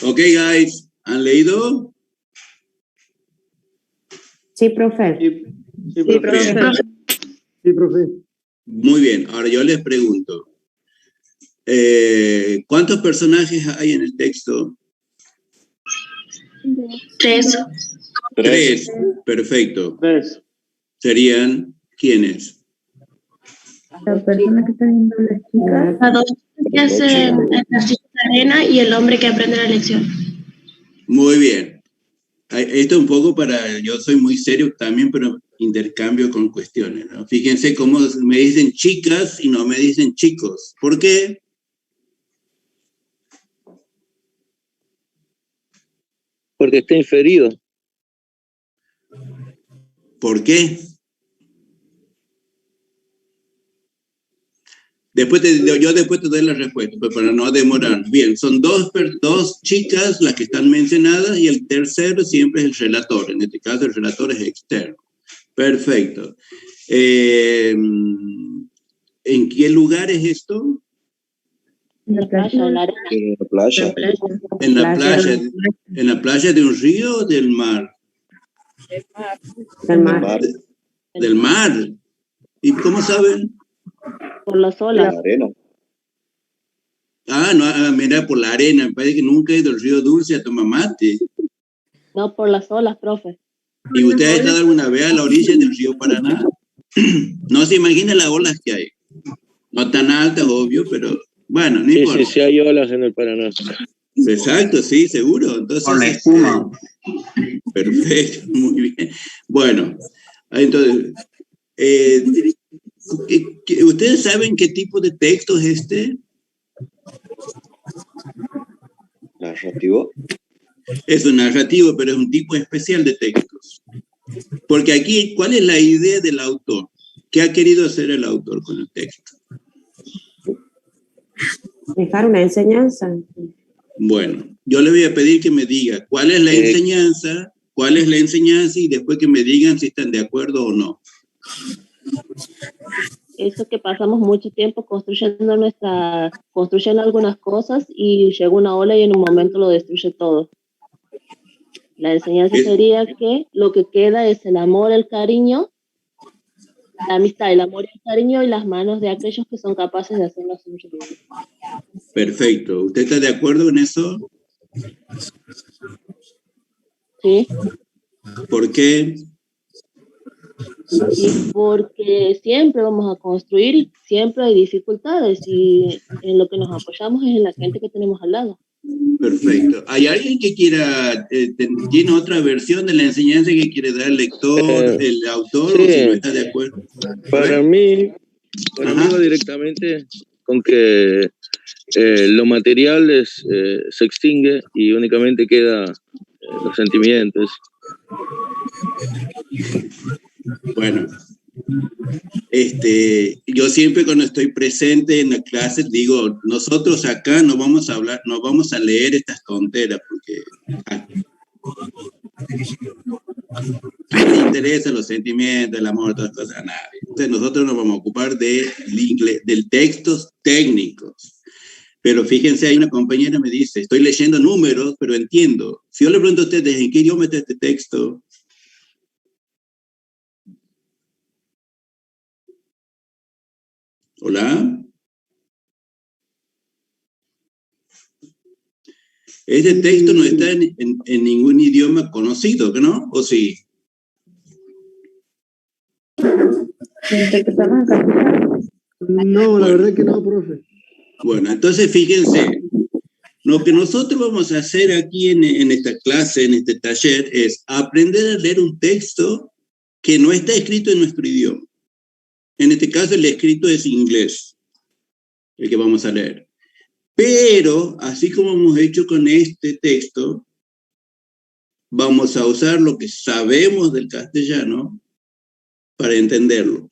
Ok, guys, ¿han leído? Sí, profe. Sí, profe. Sí, profe. Muy bien, ahora yo les pregunto, ¿cuántos personajes hay en el texto? 3. 3, perfecto. 3. ¿Serían quiénes? La persona que está viendo la chica. Las dos que hacen ejercicio de arena y el hombre que aprende la lección. Muy bien. Esto un poco yo soy muy serio también, pero intercambio con cuestiones, ¿no? Fíjense cómo me dicen chicas y no me dicen chicos. ¿Por qué? Porque está inferido. ¿Por qué? Yo después te doy la respuesta, pero para no demorar. Bien, son dos chicas las que están mencionadas y el tercero siempre es el relator. En este caso el relator es externo. Perfecto. ¿En qué lugar es esto? En la playa. En la playa. ¿En la playa de un río o del mar? Del mar. Del mar. ¿Y cómo saben? Por las olas. La arena. No, mira, por la arena. Me parece que nunca he ido al río Dulce a tomar mate. No, por las olas, profe. ¿Y usted ha estado alguna vez a la orilla del río Paraná? No se imagina las olas que hay. No tan altas, obvio, pero bueno, no importa. Sí, hay olas en el Paraná. Exacto, sí, seguro. Entonces, Con la espuma. Perfecto, muy bien. Bueno, entonces, ¿ustedes saben qué tipo de texto es este? Narrativo. Es un narrativo, pero es un tipo especial de textos. Porque aquí, ¿cuál es la idea del autor? ¿Qué ha querido hacer el autor con el texto? Dejar una enseñanza. Bueno, yo le voy a pedir que me diga cuál es la enseñanza, y después que me digan si están de acuerdo o no. Eso que pasamos mucho tiempo construyendo algunas cosas y llega una ola y en un momento lo destruye todo. La enseñanza sería que lo que queda es el amor, el cariño, la amistad, el amor y el cariño y las manos de aquellos que son capaces de hacerlo suyo. Perfecto. ¿Usted está de acuerdo en eso? Sí. ¿Por qué? Y porque siempre vamos a construir y siempre hay dificultades y en lo que nos apoyamos es en la gente que tenemos al lado. Perfecto. ¿Hay alguien que quiera, tiene otra versión de la enseñanza que quiere dar el lector, el autor, sí. o si no está de acuerdo? Para mí va directamente con que lo material se extingue y únicamente queda los sentimientos. Bueno, yo siempre cuando estoy presente en la clase digo, nosotros acá no vamos a hablar, no vamos a leer estas tonteras porque a nadie interesa los sentimientos, el amor, todas las cosas, a nadie. Entonces nosotros nos vamos a ocupar del textos técnicos. Pero fíjense, hay una compañera que me dice, estoy leyendo números, pero entiendo. Si yo le pregunto a ustedes, ¿en qué idioma está este texto? ¿Hola? Este texto no está en ningún idioma conocido, ¿no? ¿O sí? No, la verdad que no, profe. Bueno, entonces fíjense, lo que nosotros vamos a hacer aquí en esta clase, en este taller, es aprender a leer un texto que no está escrito en nuestro idioma. En este caso, el escrito es inglés, el que vamos a leer. Pero, así como hemos hecho con este texto, vamos a usar lo que sabemos del castellano para entenderlo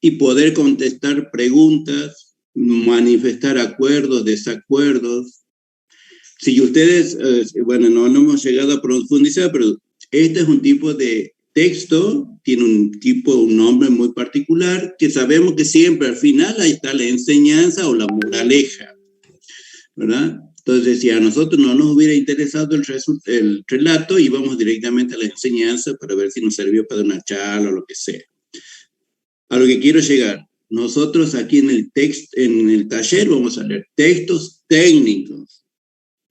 y poder contestar preguntas, manifestar acuerdos, desacuerdos. Si ustedes, bueno, no hemos llegado a profundizar, pero este es un tipo de texto, tiene un nombre muy particular, que sabemos que siempre al final ahí está la enseñanza o la moraleja, ¿verdad? Entonces, si a nosotros no nos hubiera interesado el relato, íbamos directamente a la enseñanza para ver si nos sirvió para una charla o lo que sea. A lo que quiero llegar, nosotros aquí en el taller vamos a leer textos técnicos,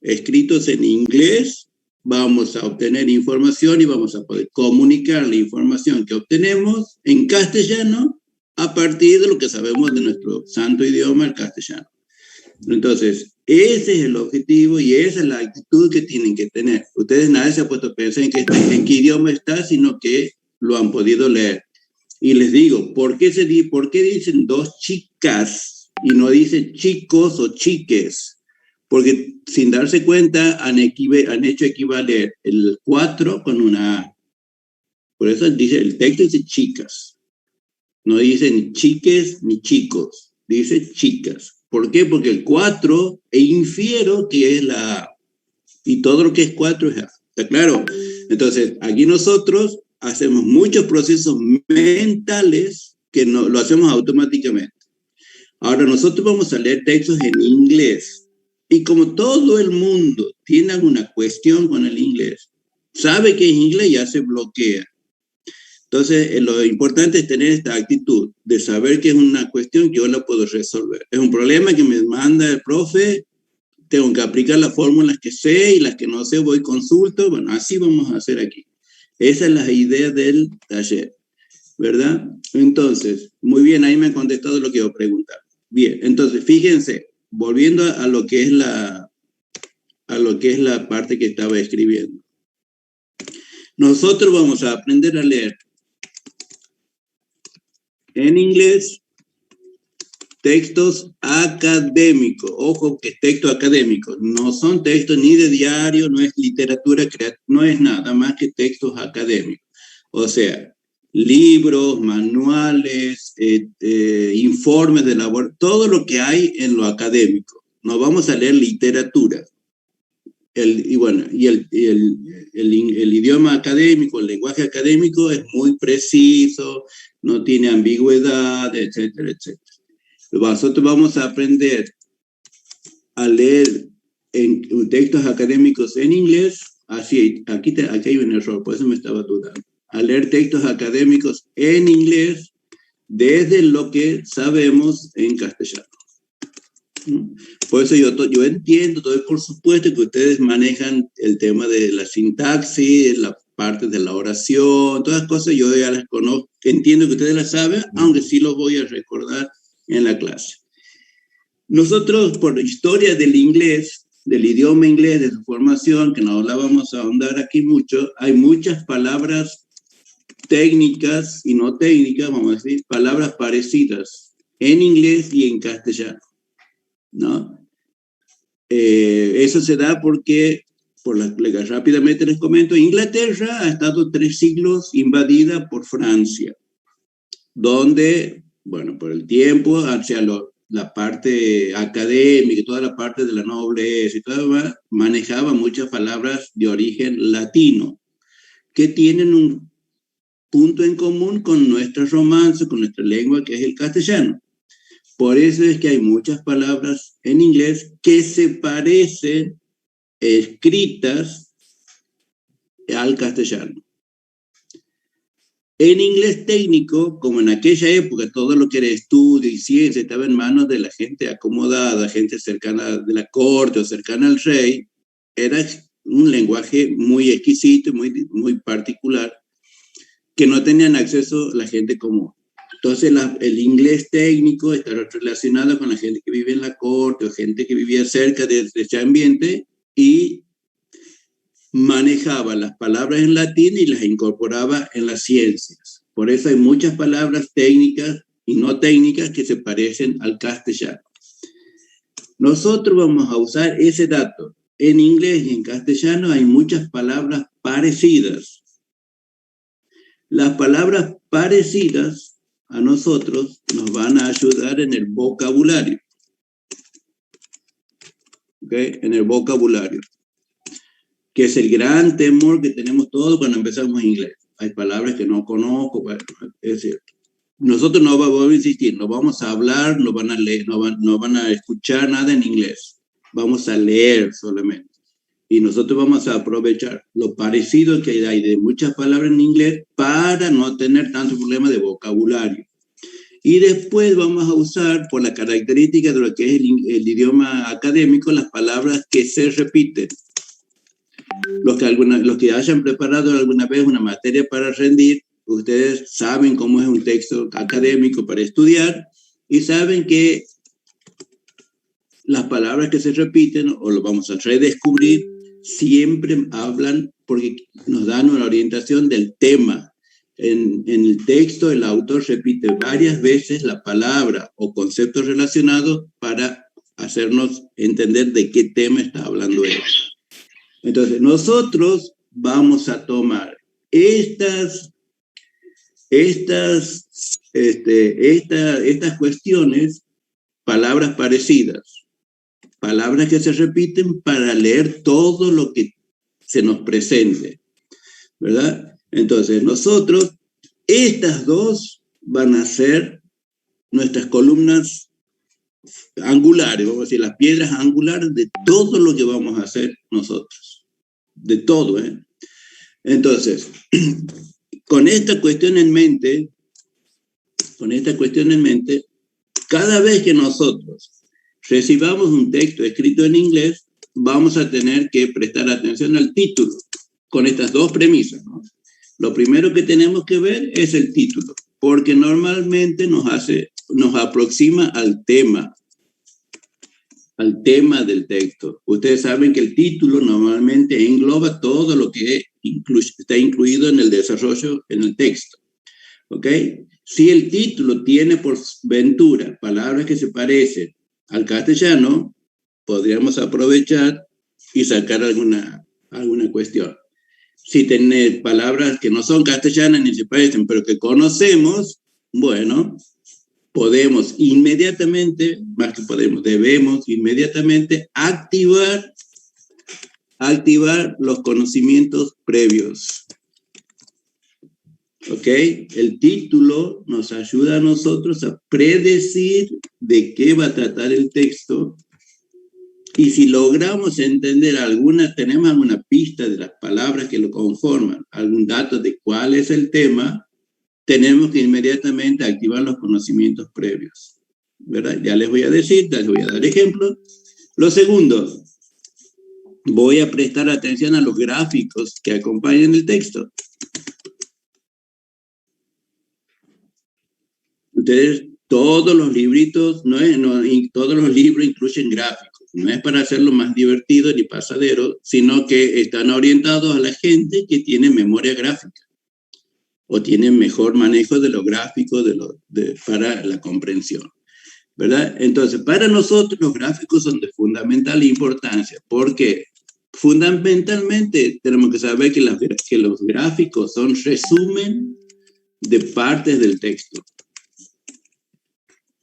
escritos en inglés, vamos a obtener información y vamos a poder comunicar la información que obtenemos en castellano a partir de lo que sabemos de nuestro santo idioma, el castellano. Entonces, ese es el objetivo y esa es la actitud que tienen que tener. Ustedes nadie se ha puesto a pensar en qué idioma está, sino que lo han podido leer. Y les digo, ¿por qué dicen dos chicas y no dicen chicos o chiques? Porque sin darse cuenta han hecho equivaler el 4 con una A. Por eso el texto dice chicas. No dicen chiques ni chicos, dice chicas. ¿Por qué? Porque el 4 infiero que es la A. Y todo lo que es 4 es A. ¿Está claro? Entonces, aquí nosotros hacemos muchos procesos mentales que no, lo hacemos automáticamente. Ahora, nosotros vamos a leer textos en inglés. Y como todo el mundo tiene alguna cuestión con el inglés, sabe que es inglés y ya se bloquea. Entonces, lo importante es tener esta actitud de saber que es una cuestión que yo la puedo resolver. Es un problema que me manda el profe, tengo que aplicar las fórmulas que sé y las que no sé voy consulto. Bueno, así vamos a hacer aquí. Esa es la idea del taller, ¿verdad? Entonces, muy bien, ahí me han contestado lo que yo preguntaba. Bien, entonces, fíjense, volviendo a lo que es la parte que estaba escribiendo. Nosotros vamos a aprender a leer en inglés textos académicos. Ojo que textos académicos no son textos ni de diario, no es literatura creativa, no es nada más que textos académicos. O sea, libros, manuales, informes de labor, todo lo que hay en lo académico. No vamos a leer literatura. El idioma académico, el lenguaje académico es muy preciso, no tiene ambigüedad, etcétera, etcétera. Nosotros vamos a aprender a leer en textos académicos en inglés, así, aquí hay un error, por eso me estaba dudando. A leer textos académicos en inglés desde lo que sabemos en castellano. Por eso yo entiendo, doy por supuesto que ustedes manejan el tema de la sintaxis, la parte de la oración, todas las cosas yo ya las conozco, entiendo que ustedes las saben, aunque sí los voy a recordar en la clase. Nosotros, por historia del inglés, del idioma inglés, de su formación, que no la vamos a ahondar aquí mucho, hay muchas palabras técnicas y no técnicas, vamos a decir, palabras parecidas en inglés y en castellano, ¿no? Eso se da porque, rápidamente les comento, Inglaterra ha estado 3 siglos invadida por Francia, donde, bueno, por el tiempo, hacia la parte académica, toda la parte de la nobleza y todo demás, manejaba muchas palabras de origen latino, que tienen un punto en común con nuestro romance, con nuestra lengua, que es el castellano. Por eso es que hay muchas palabras en inglés que se parecen escritas al castellano. En inglés técnico, como en aquella época todo lo que era estudio y ciencia estaba en manos de la gente acomodada, gente cercana de la corte o cercana al rey, era un lenguaje muy exquisito, muy particular, que no tenían acceso la gente común. Entonces el inglés técnico está relacionado con la gente que vive en la corte o gente que vivía cerca de ese ambiente y manejaba las palabras en latín y las incorporaba en las ciencias. Por eso hay muchas palabras técnicas y no técnicas que se parecen al castellano. Nosotros vamos a usar ese dato. En inglés y en castellano hay muchas palabras parecidas. Las palabras parecidas a nosotros nos van a ayudar en el vocabulario. ¿Okay? En el vocabulario. Que es el gran temor que tenemos todos cuando empezamos inglés. Hay palabras que no conozco, es cierto. Nosotros no vamos a insistir, no vamos a hablar, no van a leer, no van a escuchar nada en inglés. vamos a leer solamente. Y nosotros vamos a aprovechar lo parecido que hay de muchas palabras en inglés para no tener tanto problema de vocabulario. Y después vamos a usar, por la característica de lo que es el idioma académico, las palabras que se repiten. Los que hayan preparado alguna vez una materia para rendir, ustedes saben cómo es un texto académico para estudiar y saben que las palabras que se repiten, o lo vamos a redescubrir, siempre hablan porque nos dan una orientación del tema. En el texto, el autor repite varias veces la palabra o concepto relacionado para hacernos entender de qué tema está hablando él. Entonces, nosotros vamos a tomar estas cuestiones, palabras parecidas, palabras que se repiten para leer todo lo que se nos presente, ¿verdad? Entonces, nosotros, estas dos van a ser nuestras columnas angulares, vamos a decir, las piedras angulares de todo lo que vamos a hacer nosotros, de todo, ¿eh? Entonces, con esta cuestión en mente, cada vez que nosotros recibamos un texto escrito en inglés, vamos a tener que prestar atención al título, con estas dos premisas, ¿no? Lo primero que tenemos que ver es el título, porque normalmente nos aproxima al tema del texto. Ustedes saben que el título normalmente engloba todo lo que está incluido en el desarrollo en el texto, ¿ok? Si el título tiene por ventura palabras que se parecen al castellano, podríamos aprovechar y sacar alguna cuestión. Si tenés palabras que no son castellanas ni se parecen, pero que conocemos, bueno, podemos inmediatamente, más que podemos, debemos inmediatamente activar los conocimientos previos. ¿Ok? El título nos ayuda a nosotros a predecir de qué va a tratar el texto. Y si logramos entender tenemos alguna pista de las palabras que lo conforman, algún dato de cuál es el tema, tenemos que inmediatamente activar los conocimientos previos, ¿verdad? Ya les voy a dar ejemplos. Lo segundo, voy a prestar atención a los gráficos que acompañan el texto. Ustedes, todos los libritos, todos los libros incluyen gráficos. No es para hacerlo más divertido ni pasadero, sino que están orientados a la gente que tiene memoria gráfica o tiene mejor manejo de los gráficos para la comprensión, ¿verdad? Entonces, para nosotros los gráficos son de fundamental importancia, porque fundamentalmente tenemos que saber que los gráficos son resumen de partes del texto.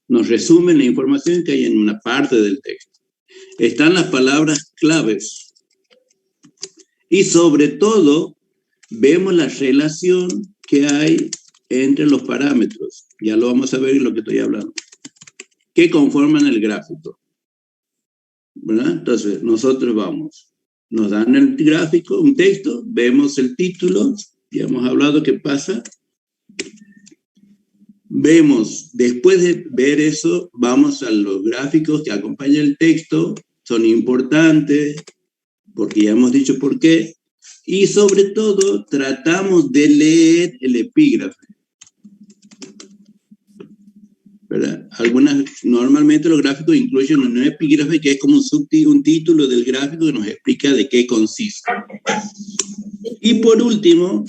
Nos resumen la información que hay en una parte del texto. Están las palabras claves. Y sobre todo, vemos la relación que hay entre los parámetros. Ya lo vamos a ver en lo que estoy hablando. Que conforman el gráfico, ¿verdad? Entonces, nosotros nos dan el gráfico, un texto, vemos el título, ya hemos hablado qué pasa. Después de ver eso, vamos a los gráficos que acompañan el texto, son importantes, porque ya hemos dicho por qué, y sobre todo tratamos de leer el epígrafe, ¿verdad? Normalmente los gráficos incluyen un epígrafe que es como un título del gráfico que nos explica de qué consiste. Y por último,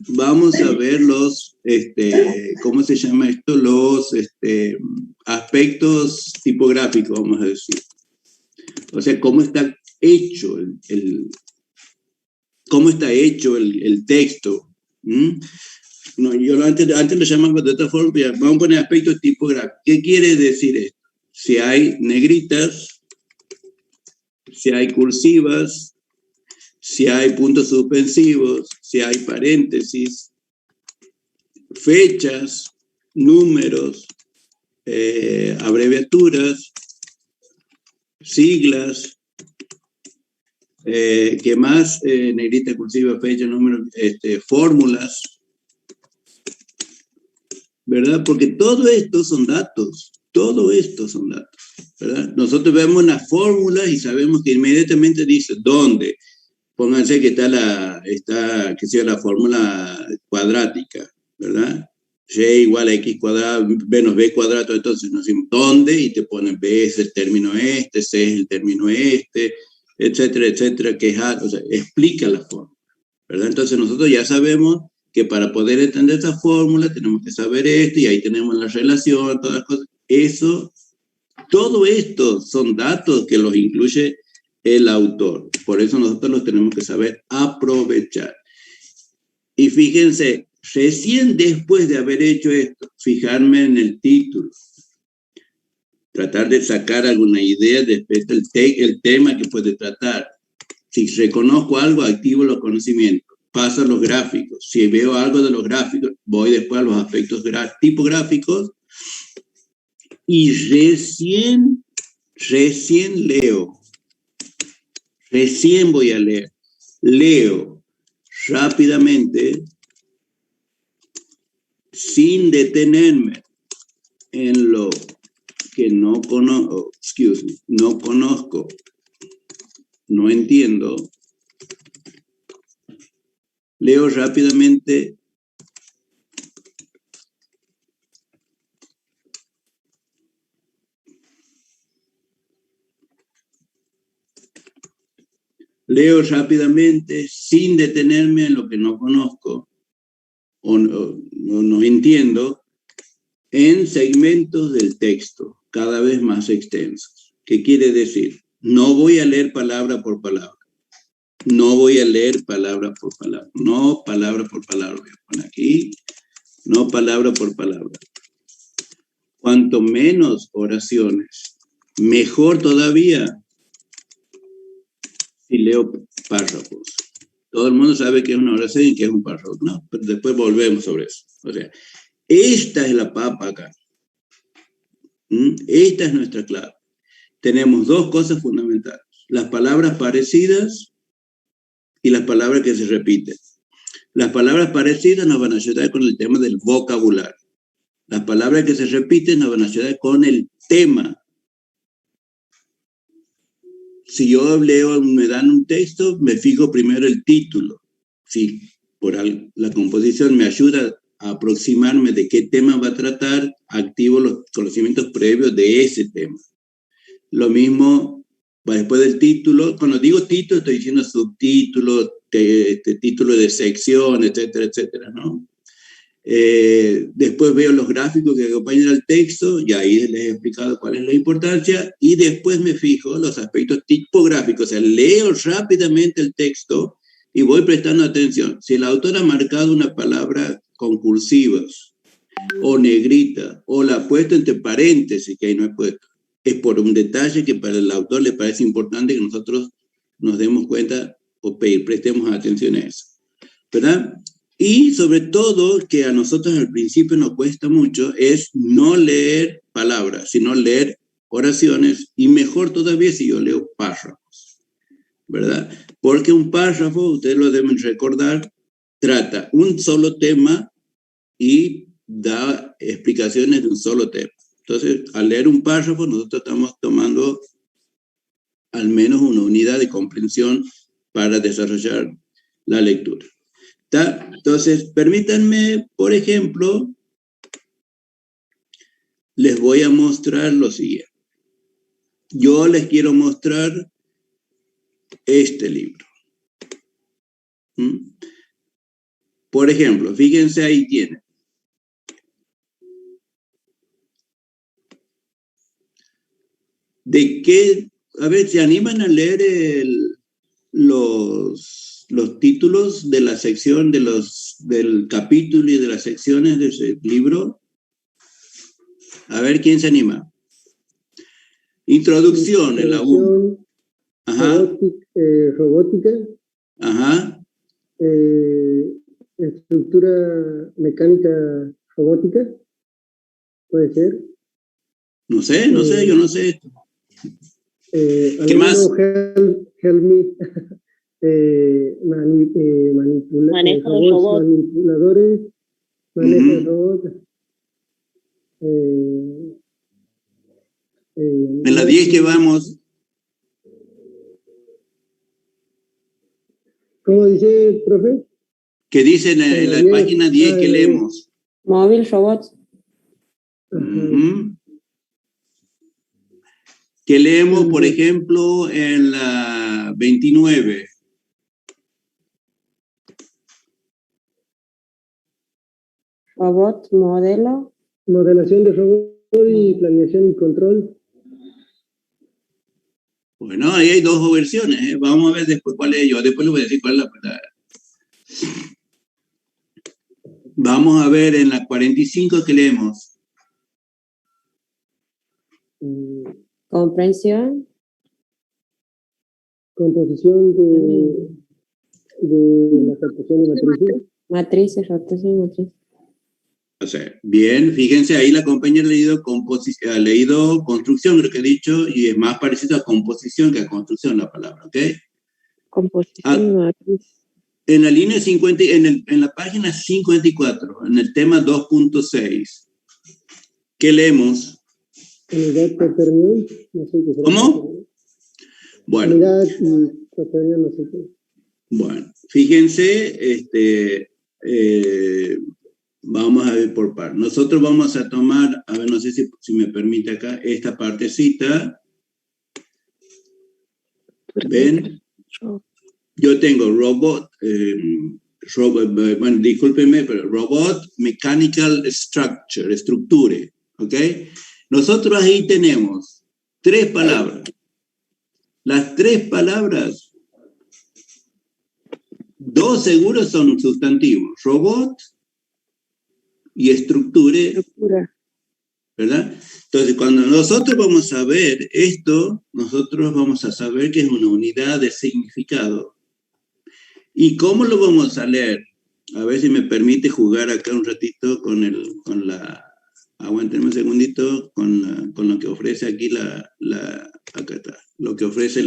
vamos a ver ¿cómo se llama esto? Los aspectos tipográficos, vamos a decir. O sea, cómo está hecho el texto. No, yo antes lo llamaba de otra forma, pero vamos a poner aspectos tipográficos. ¿Qué quiere decir esto? Si hay negritas, si hay cursivas, si hay puntos suspensivos, si hay paréntesis, fechas, números, abreviaturas, siglas, ¿qué más? Negrita, cursiva, fecha, número, fórmulas, ¿verdad? Porque todo esto son datos, ¿verdad? Nosotros vemos las fórmulas y sabemos que inmediatamente dice dónde. Pónganse que que sea la fórmula cuadrática, ¿verdad? Y igual a x cuadrado menos b cuadrado, entonces nos decimos dónde y te ponen b es el término este, c es el término este, etcétera, etcétera, que es o sea, explica la fórmula, ¿verdad? Entonces nosotros ya sabemos que para poder entender esa fórmula tenemos que saber esto y ahí tenemos la relación, todas las cosas. Todo esto son datos que los incluye el autor. Por eso nosotros los tenemos que saber aprovechar. Y fíjense, recién después de haber hecho esto, fijarme en el título, tratar de sacar alguna idea respecto al tema que puede tratar. Si reconozco algo, activo los conocimientos, paso a los gráficos. Si veo algo de los gráficos, voy después a los aspectos tipográficos y recién leo. Recién voy a leer. Leo rápidamente, sin detenerme en lo que no conozco, no entiendo. Leo rápidamente. Leo rápidamente sin detenerme en lo que no conozco o no entiendo en segmentos del texto cada vez más extensos. ¿Qué quiere decir? No voy a leer palabra por palabra. No voy a leer palabra por palabra. No palabra por palabra. Voy a poner aquí. No palabra por palabra. Cuanto menos oraciones, mejor todavía si leo párrafos. Todo el mundo sabe que es una oración y que es un párrafo, ¿no? Pero después volvemos sobre eso. O sea, esta es la papa acá. Esta es nuestra clave. Tenemos dos cosas fundamentales. Las palabras parecidas y las palabras que se repiten. Las palabras parecidas nos van a ayudar con el tema del vocabulario. Las palabras que se repiten nos van a ayudar con el tema. Si yo leo, me dan un texto, me fijo primero el título. Si por la composición me ayuda a aproximarme de qué tema va a tratar, activo los conocimientos previos de ese tema. Lo mismo después del título. Cuando digo título, estoy diciendo subtítulo, título de sección, etcétera, etcétera, ¿no? Después veo los gráficos que acompañan al texto, y ahí les he explicado cuál es la importancia, y después me fijo los aspectos tipográficos, o sea, leo rápidamente el texto y voy prestando atención. Si el autor ha marcado una palabra con cursivas, o negrita, o la ha puesto entre paréntesis, que ahí no he puesto, es por un detalle que para el autor le parece importante que nosotros nos demos cuenta o prestemos atención a eso, ¿verdad? Y sobre todo, que a nosotros al principio nos cuesta mucho, es no leer palabras, sino leer oraciones, y mejor todavía si yo leo párrafos, ¿verdad? Porque un párrafo, ustedes lo deben recordar, trata un solo tema y da explicaciones de un solo tema. Entonces, al leer un párrafo, nosotros estamos tomando al menos una unidad de comprensión para desarrollar la lectura. Entonces, permítanme, por ejemplo, les voy a mostrar lo siguiente. Yo les quiero mostrar este libro. Por ejemplo, fíjense, ahí tienen. A ver, ¿se animan a leer los títulos de la sección, del capítulo y de las secciones de ese libro? A ver, ¿quién se anima? Introducción, en la 1. Ajá. Robótica. Ajá. Estructura mecánica robótica. ¿Puede ser? No sé, yo no sé esto. ¿Qué más? Help me. Manejo de robots. Manipuladores, manejo de robots. En la 10 que vamos. ¿Cómo dice, profe? Que dice en la página 10 que leemos. Móvil, robots. Que leemos, por ejemplo, en la 29. Robot, modelo. Modelación de robot y planeación y control. Bueno, ahí hay dos versiones, ¿eh? Vamos a ver después cuál es. Yo después les voy a decir cuál es la verdad. Vamos a ver en la 45 que leemos. Comprensión. Composición de la captación de matrices. Matrices, rotación y matrices. O sea, bien, fíjense, ahí la compañera ha leído construcción, creo que he dicho, y es más parecido a composición que a construcción la palabra, ¿ok? Composición y matriz. En la línea 50, en la página 54, en el tema 2.6, ¿qué leemos? Unidad quaternion, no sé qué será. ¿Cómo? Bueno. Unidad y quaternion, no sé qué. Bueno, fíjense, vamos a ver por par. Nosotros vamos a tomar, a ver, no sé si me permite acá, esta partecita. ¿Ven? Yo tengo robot, bueno, discúlpenme, pero robot, mechanical structure, estructure, ¿ok? Nosotros ahí tenemos 3 palabras. Las 3 palabras, 2 seguros son sustantivos, robot y estructure, ¿verdad? Entonces, cuando nosotros vamos a ver esto, nosotros vamos a saber que es una unidad de significado. ¿Y cómo lo vamos a leer? A ver si me permite jugar acá un ratito con la... Aguántenme un segundito, con lo que ofrece aquí acá está, lo que ofrece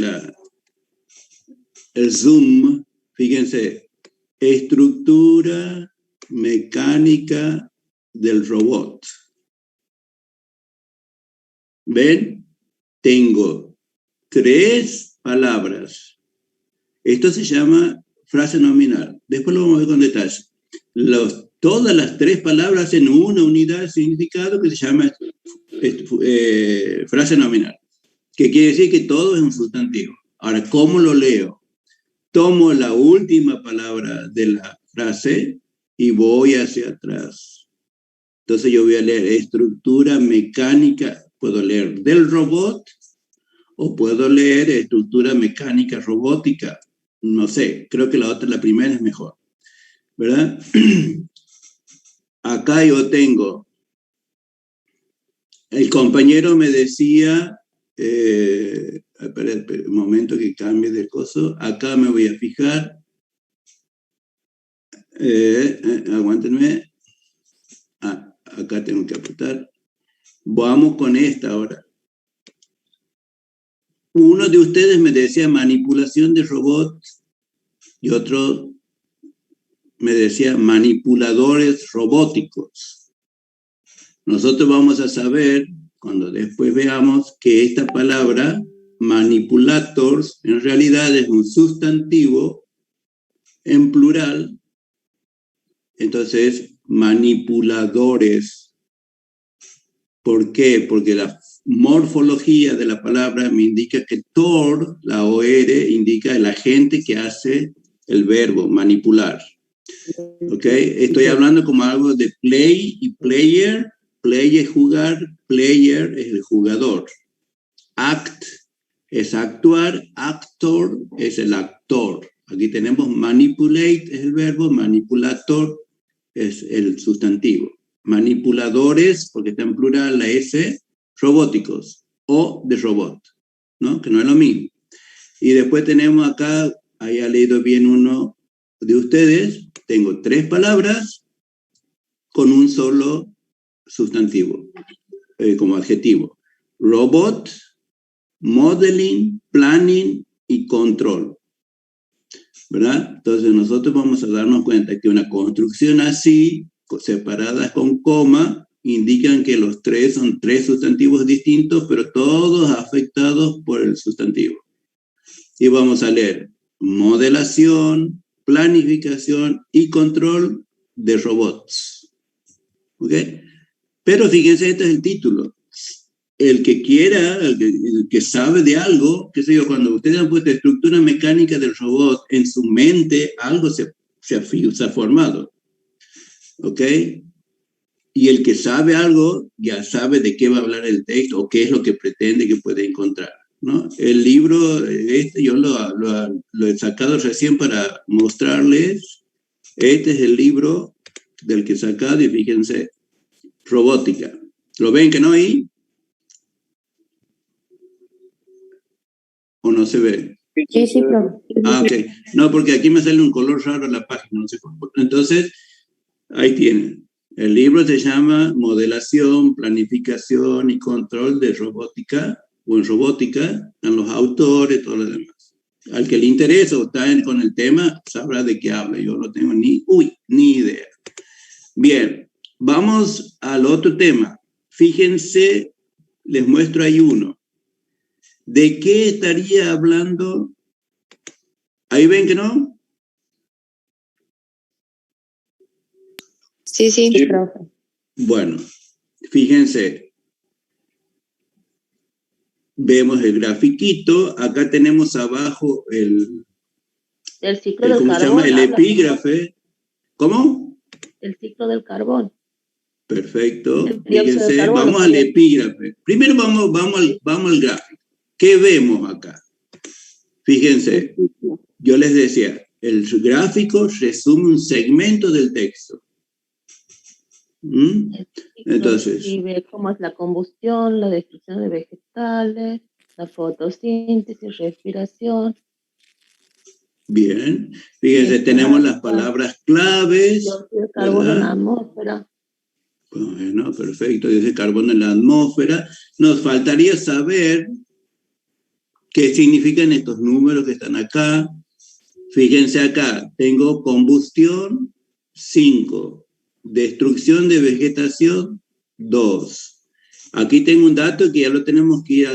el Zoom. Fíjense, estructura mecánica del robot. ¿Ven? Tengo 3 palabras. Esto se llama frase nominal. Después lo vamos a ver con detalle. Todas las 3 palabras en una unidad de significado que se llama frase nominal. Que quiere decir que todo es un sustantivo. Ahora, ¿cómo lo leo? Tomo la última palabra de la frase y voy hacia atrás. Entonces yo voy a leer estructura mecánica. Puedo leer del robot o puedo leer estructura mecánica robótica. No sé, creo que la primera es mejor, ¿verdad? Acá yo tengo, el compañero me decía, espera un momento que cambie de coso, acá me voy a fijar, aguántenme, acá tengo que apretar, vamos con esta ahora. Uno de ustedes me decía manipulación de robots y otro me decía manipuladores robóticos. Nosotros vamos a saber, cuando después veamos, que esta palabra, manipulators, en realidad es un sustantivo en plural. Entonces, manipuladores. ¿Por qué? Porque la morfología de la palabra me indica que tor, la OR, indica el agente que hace el verbo, manipular. ¿Ok? Estoy hablando como algo de play y player. Play es jugar, player es el jugador. Act es actuar, actor es el actor. Aquí tenemos manipulate es el verbo, manipulator es el sustantivo. Manipuladores, porque está en plural la S, robóticos o de robot, ¿no? Que no es lo mismo. Y después tenemos acá, haya leído bien uno de ustedes, tengo 3 palabras con un solo sustantivo, como adjetivo. Robot, modeling, planning y control, ¿verdad? Entonces nosotros vamos a darnos cuenta que una construcción así, separadas con coma, indican que los tres son tres sustantivos distintos, pero todos afectados por el sustantivo. Y vamos a leer modelación, planificación y control de robots. ¿Ok? Pero fíjense, este es el título. El que quiera, el que sabe de algo, qué sé yo, cuando ustedes han puesto estructura mecánica del robot, en su mente algo se ha formado. ¿Ok? Y el que sabe algo ya sabe de qué va a hablar el texto o qué es lo que pretende que puede encontrar, ¿no? El libro, yo lo he sacado recién para mostrarles. Este es el libro del que he sacado y fíjense, robótica. ¿Lo ven que no hay? ¿O no se ve? Sí, sí, profe. Ah, ok. No, porque aquí me sale un color raro en la página, no sé cómo. Entonces, ahí tienen. El libro se llama Modelación, Planificación y Control de Robótica, o en Robótica, están los autores, todo lo demás. Al que le interesa o está con el tema, sabrá de qué habla. Yo no tengo ni idea. Bien, vamos al otro tema. Fíjense, les muestro ahí uno. ¿De qué estaría hablando? ¿Ahí ven que no? Sí, sí, profe. Bueno, fíjense. Vemos el grafiquito. Acá tenemos abajo el ciclo del ¿cómo se carbón. llama? El epígrafe. ¿Cómo? El ciclo del carbón. Perfecto. El dióxido de Fíjense, carbono, vamos al epígrafe. Primero vamos al gráfico. ¿Qué vemos acá? Fíjense, yo les decía, el gráfico resume un segmento del texto. Entonces, ve cómo es la combustión, la destrucción de vegetales, la fotosíntesis, respiración. bien, fíjense, tenemos las palabras claves. Dióxido de carbono en la atmósfera. Bueno, perfecto, dice carbono en la atmósfera. Nos faltaría saber qué significan estos números que están acá. Fíjense acá, tengo combustión, 5. Destrucción de vegetación, 2. Aquí tengo un dato que ya lo tenemos que ir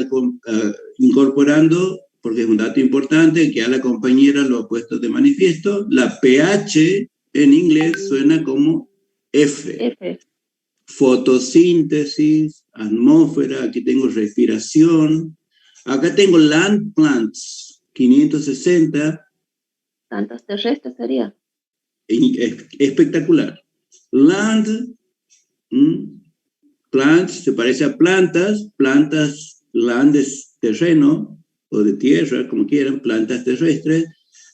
incorporando, porque es un dato importante, que ya la compañera lo ha puesto de manifiesto. La pH en inglés suena como F. Fotosíntesis, atmósfera, aquí tengo respiración. Acá tengo land plants, 560. Plantas terrestres sería. Espectacular. Land, plants, se parece a plantas, land es terreno, o de tierra, como quieran, plantas terrestres.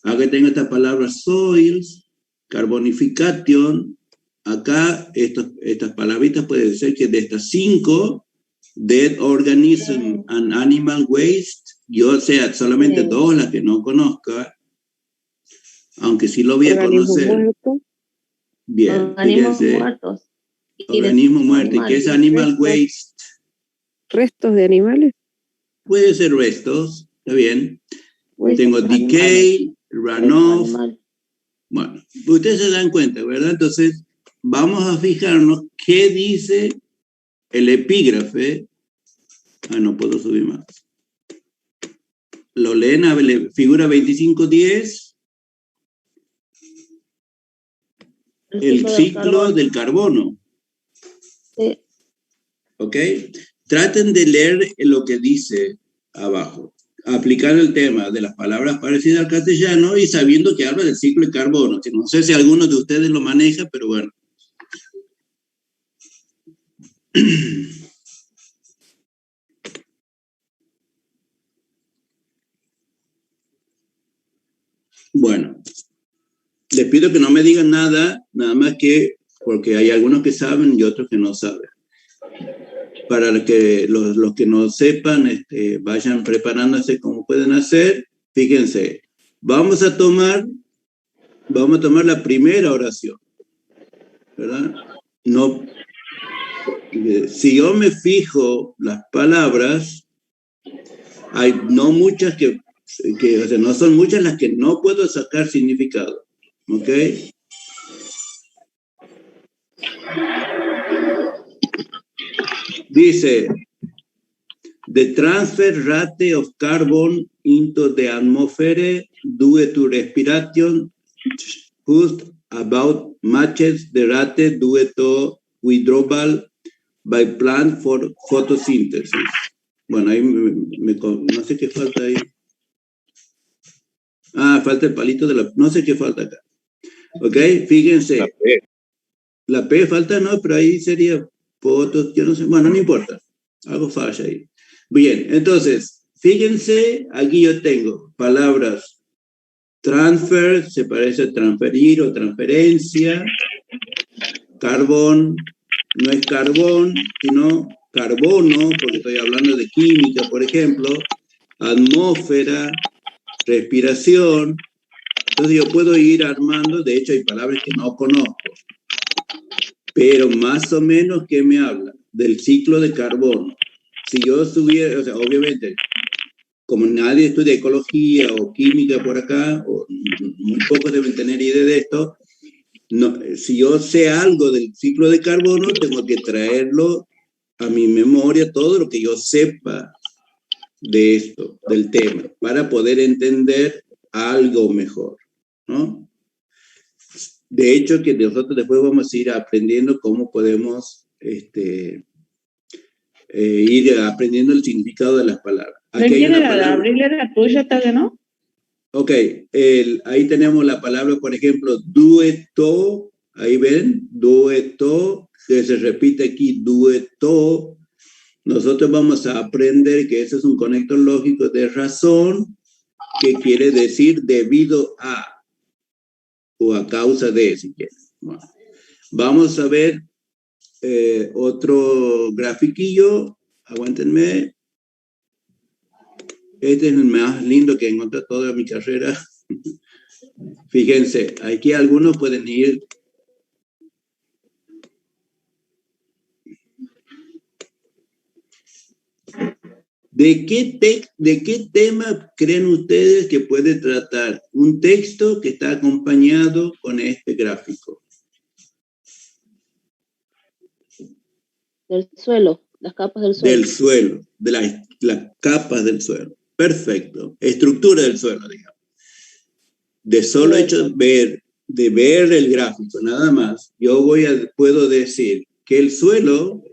Acá tengo esta palabra soils, carbonification. Acá estas palabritas pueden ser que de estas 5, dead organism and animal waste, yo sea solamente 2 las que no conozca, aunque sí lo voy a conocer. Muerto. Bien, organismos fíjense. muertos. Organismo muerto, ¿qué es animal waste? Restos de animales. Puede ser restos, está bien. Huesos Tengo de decay, runoff. animal. Bueno, ustedes se dan cuenta, ¿verdad? Entonces, vamos a fijarnos qué dice el epígrafe. Ah, no puedo subir más. Lo leen a figura 2510. El ciclo del carbono. Sí. ¿Ok? Traten de leer lo que dice abajo, aplicando el tema de las palabras parecidas al castellano y sabiendo que habla del ciclo de carbono, que no sé si alguno de ustedes lo maneja, pero bueno. Bueno, les pido que no me digan nada más que porque hay algunos que saben y otros que no saben. Para que los que no sepan vayan preparándose como pueden hacer. Fíjense, vamos a tomar la primera oración, ¿verdad? No, si yo me fijo las palabras, Hay no muchas o sea, no son muchas las que no puedo sacar significado. ¿Ok? Dice, the transfer rate of carbon into the atmosphere due to respiration just about matches the rate due to withdrawal by plant for photosynthesis. Bueno, ahí no sé qué falta ahí. Ah, falta el palito de la... No sé qué falta acá. ¿Ok? Fíjense. La P falta, no, pero ahí sería fotos, yo no sé. Bueno, no importa. Algo falla ahí. Bien, entonces, fíjense, aquí yo tengo palabras transfer, se parece a transferir o transferencia. Carbón, no es carbón, sino carbono, porque estoy hablando de química, por ejemplo. Atmósfera, respiración. Entonces yo puedo ir armando, de hecho hay palabras que no conozco, pero más o menos ¿qué me habla? Del ciclo de carbono. Si yo estuviera, o sea, obviamente, como nadie estudia ecología o química por acá, o muy pocos deben tener idea de esto, no, si yo sé algo del ciclo de carbono, tengo que traerlo a mi memoria, todo lo que yo sepa de esto, del tema, para poder entender algo mejor, ¿no? De hecho, que nosotros después vamos a ir aprendiendo cómo podemos ir aprendiendo el significado de las palabras. Aquí hay una palabra. Abril era tuya, tal vez, ¿no? Ok, ahí tenemos la palabra, por ejemplo, dueto, ahí ven, dueto, que se repite aquí, dueto. Nosotros vamos a aprender que ese es un conector lógico de razón, que quiere decir debido a, o a causa de, si quieres. Bueno, vamos a ver otro grafiquillo, aguántenme. Este es el más lindo que encontré toda mi carrera. Fíjense, aquí algunos pueden ir. ¿De qué tema creen ustedes que puede tratar un texto que está acompañado con este gráfico? Del suelo, las capas del suelo. Del suelo, de las capas del suelo. Perfecto. Estructura del suelo, digamos. De solo hecho de ver el gráfico, nada más, yo puedo decir que el suelo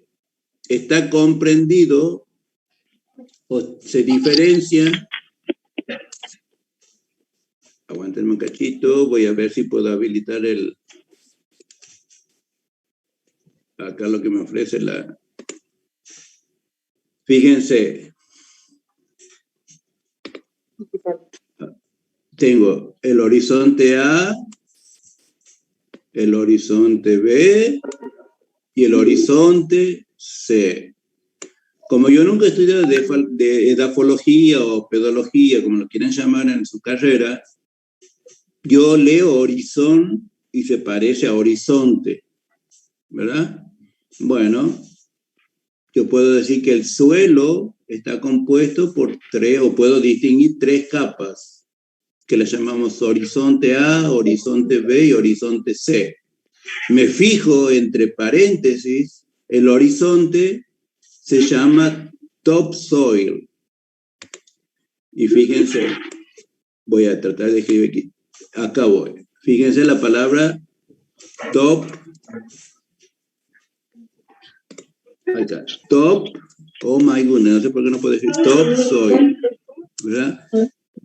está comprendido o se diferencia. Aguántenme un cachito, voy a ver si puedo habilitar acá lo que me ofrece la... Fíjense. Tengo el horizonte A, el horizonte B y el horizonte C. Como yo nunca he estudiado de edafología o pedología, como lo quieren llamar en su carrera, yo leo horizon y se parece a horizonte, ¿verdad? Bueno, yo puedo decir que el suelo está compuesto por o puedo distinguir 3 capas, que le llamamos horizonte A, horizonte B y horizonte C. Me fijo entre paréntesis, el horizonte se llama topsoil. Y fíjense, voy a tratar de escribir aquí. Acá voy. Fíjense la palabra top. Acá. Top. Oh my goodness, no sé por qué no puedo decir topsoil. ¿Verdad?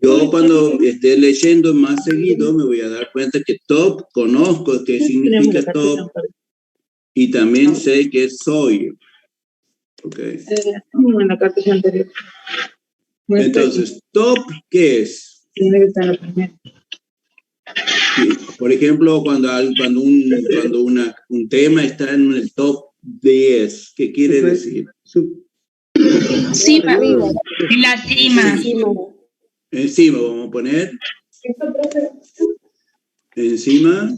Yo cuando esté leyendo más seguido me voy a dar cuenta que top, conozco qué significa top y también sé que es soil. ¿Ok? Entonces, top, ¿qué es? Por ejemplo, cuando un tema está en el top 10, ¿qué quiere decir? Cima, en la cima. Encima, vamos a poner. Encima.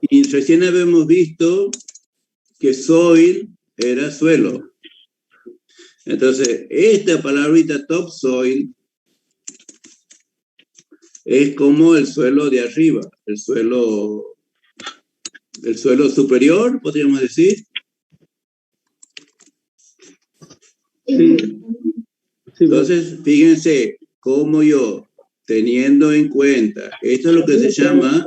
Y recién habíamos visto que soil era suelo. Entonces, esta palabrita topsoil es como el suelo de arriba, el suelo superior, podríamos decir. Sí. Sí, Entonces, fíjense cómo yo, teniendo en cuenta, esto es lo que se llama,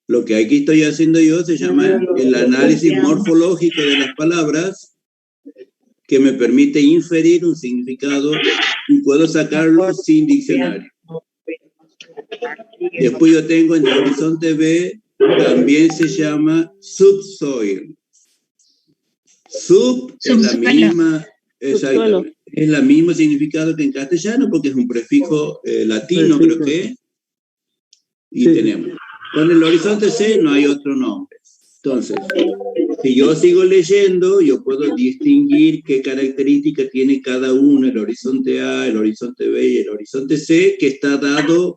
lo que aquí estoy haciendo yo, se llama el análisis morfológico de las palabras, que me permite inferir un significado y puedo sacarlo sin diccionario. Después yo tengo en el horizonte B, también se llama subsoil. Sub es la misma, exactamente, es el mismo significado que en castellano porque es un prefijo latino, creo que, y sí, tenemos. Con el horizonte C no hay otro nombre. Entonces, si yo sigo leyendo, yo puedo distinguir qué característica tiene cada uno, el horizonte A, el horizonte B y el horizonte C, que está dado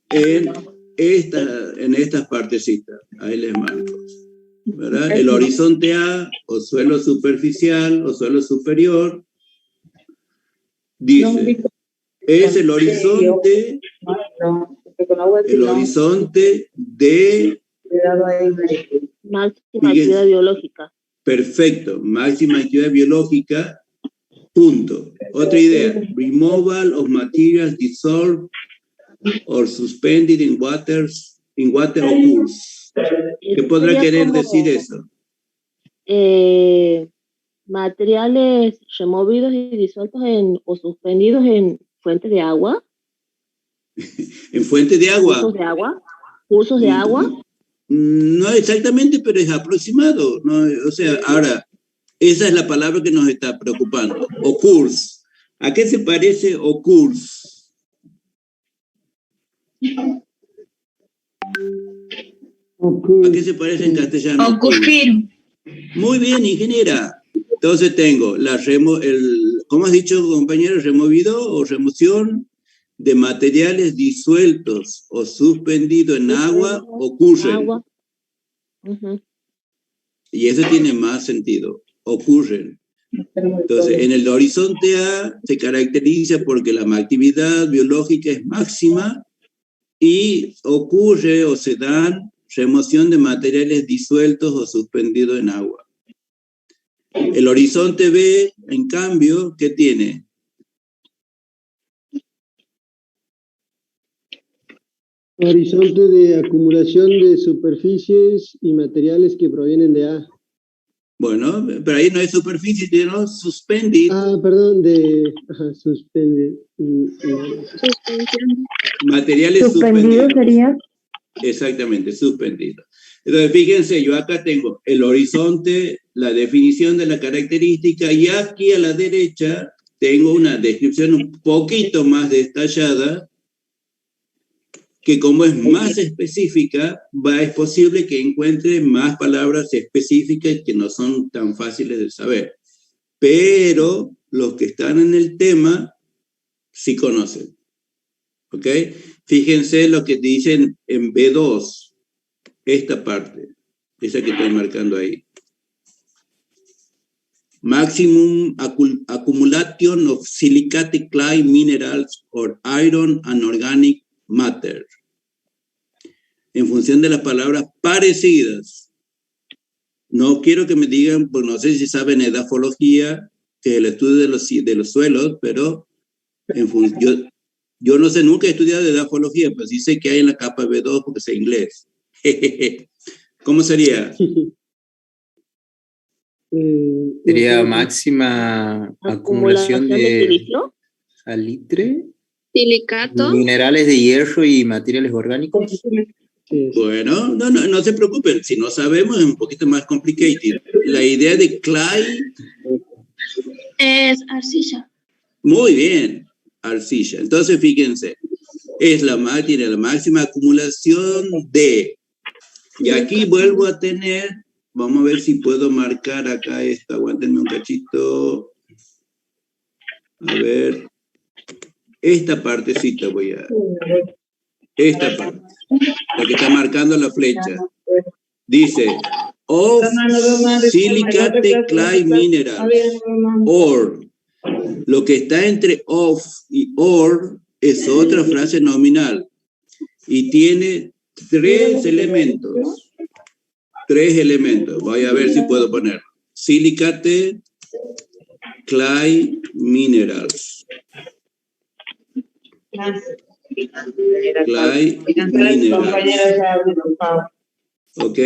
en estas partecitas. Ahí les marco, ¿verdad? El horizonte A, o suelo superficial, o suelo superior, dice, es el horizonte de máxima actividad biológica. Perfecto, máxima actividad biológica, punto. Otra idea, removal of materials dissolved or suspended in water occurs. ¿Qué podrá querer decir eso? Materiales removidos y disueltos o suspendidos en fuentes de agua. ¿En fuentes de agua? ¿Cursos de agua? ¿Cursos de agua? No exactamente, pero es aproximado, ¿no? O sea, ahora, esa es la palabra que nos está preocupando. Occurs. ¿A qué se parece occurs? ¿A qué se parece en castellano? Ocurrir. Muy bien, ingeniera. Entonces tengo ¿cómo has dicho, compañero? Removido o remoción de materiales disueltos o suspendidos en agua ocurren. Y eso tiene más sentido. Ocurren. Entonces, en el horizonte A se caracteriza porque la actividad biológica es máxima y ocurre o se dan remoción de materiales disueltos o suspendidos en agua. El horizonte B, en cambio, ¿qué tiene? Horizonte de acumulación de superficies y materiales que provienen de A. Bueno, pero ahí no hay superficie, sino suspended. Ah, perdón, suspended. Materiales suspendido sería. Exactamente, suspendido. Entonces, fíjense, yo acá tengo el horizonte, la definición de la característica, y aquí a la derecha tengo una descripción un poquito más detallada, que como es más específica, es posible que encuentre más palabras específicas que no son tan fáciles de saber. Pero los que están en el tema sí conocen. ¿Ok? Fíjense lo que dicen en B2, esta parte, esa que estoy marcando ahí. Maximum accumulation of silicatic clay minerals or iron and organic matter. En función de las palabras parecidas. No quiero que me digan, pues no sé si saben edafología, que es el estudio de los suelos, pero yo no sé, nunca he estudiado edafología, pero sí sé que hay en la capa B2 porque sé inglés. ¿Cómo sería? Sería máxima acumulación de salitre, silicato, minerales de hierro y materiales orgánicos. Bueno, no se preocupen, si no sabemos es un poquito más complicated. La idea de clay es arcilla. Muy bien, arcilla. Entonces, fíjense, tiene la máxima acumulación de, y aquí vuelvo a tener, vamos a ver si puedo marcar acá esta, aguántenme un cachito, a ver, esta partecita esta parte, la que está marcando la flecha, dice, of silicate clay mineral. Or. Lo que está entre of y or es otra frase nominal. Y tiene tres elementos. Voy a ver si puedo poner. Silicate clay minerals. Clay minerals. Ok,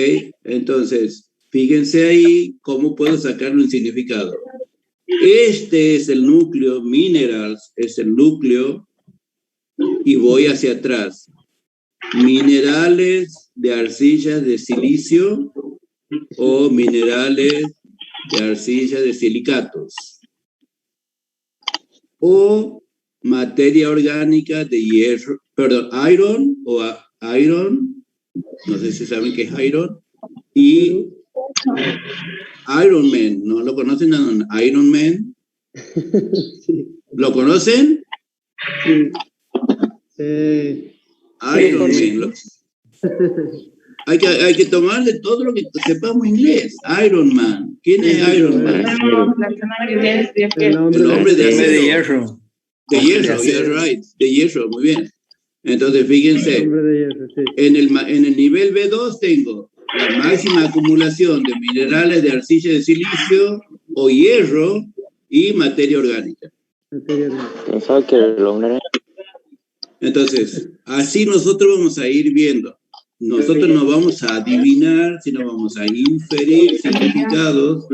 entonces, fíjense ahí cómo puedo sacarle un significado. Este es el núcleo, minerals es el núcleo, y voy hacia atrás. Minerales de arcillas de silicio o minerales de arcilla de silicatos. O materia orgánica de hierro, perdón, iron o iron, no sé si saben qué es iron, y Iron Man, ¿no lo conocen? Iron Man. Sí. ¿Lo conocen? Sí. Iron Man. Hay que tomarle todo lo que sepamos inglés. Iron Man. ¿Quién es Iron Man? El hombre de hierro. De hierro, you're right. De hierro, muy bien. Entonces, fíjense, el hombre de hierro, sí. en el nivel B2 tengo la máxima acumulación de minerales de arcilla de silicio o hierro y materia orgánica. Pensaba que el hombre... Entonces, así nosotros vamos a ir viendo. Nosotros no vamos a adivinar, sino vamos a inferir significados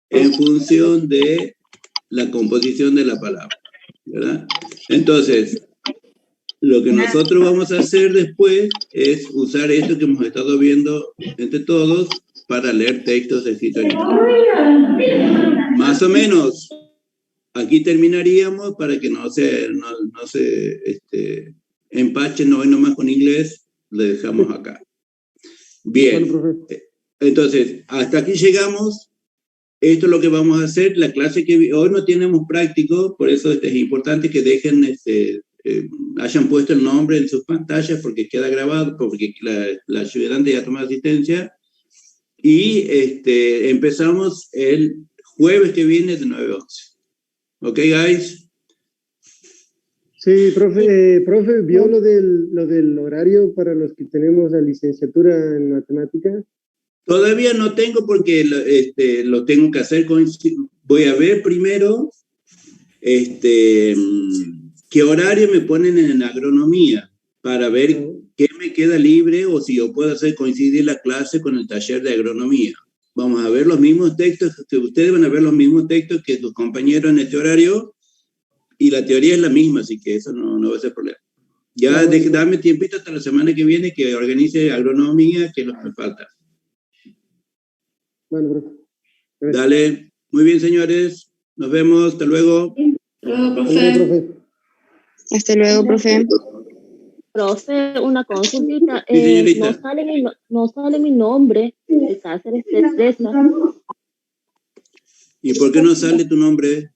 en función de la composición de la palabra, ¿verdad? Entonces, lo que nosotros vamos a hacer después es usar esto que hemos estado viendo entre todos para leer textos escritos en inglés. Más o menos, aquí terminaríamos para que no se empachen hoy nomás con inglés, le dejamos acá. Bien, entonces, hasta aquí llegamos. Esto es lo que vamos a hacer. La clase que hoy no tenemos práctico, por eso es importante que dejen hayan puesto el nombre en sus pantallas porque queda grabado, porque la ayudante ya tomó asistencia. Y empezamos el jueves que viene de 9 a 11. ¿Ok, guys? Sí, profe, ¿vio lo del horario para los que tenemos la licenciatura en matemáticas? Todavía no tengo porque lo tengo que hacer con... Voy a ver primero qué horario me ponen en agronomía para ver qué me queda libre o si yo puedo hacer coincidir la clase con el taller de agronomía. Vamos a ver los mismos textos, ustedes van a ver los mismos textos que sus compañeros en este horario y la teoría es la misma, así que eso no va a ser problema. Ya dame tiempito hasta la semana que viene que organice agronomía, que es lo que me falta. Bueno, profe. Dale, muy bien, señores. Nos vemos, hasta luego. Hasta luego, profe. Profe, una consultita. Sí, señorita. No sale mi nombre de Cáceres de César. ¿Y por qué no sale tu nombre?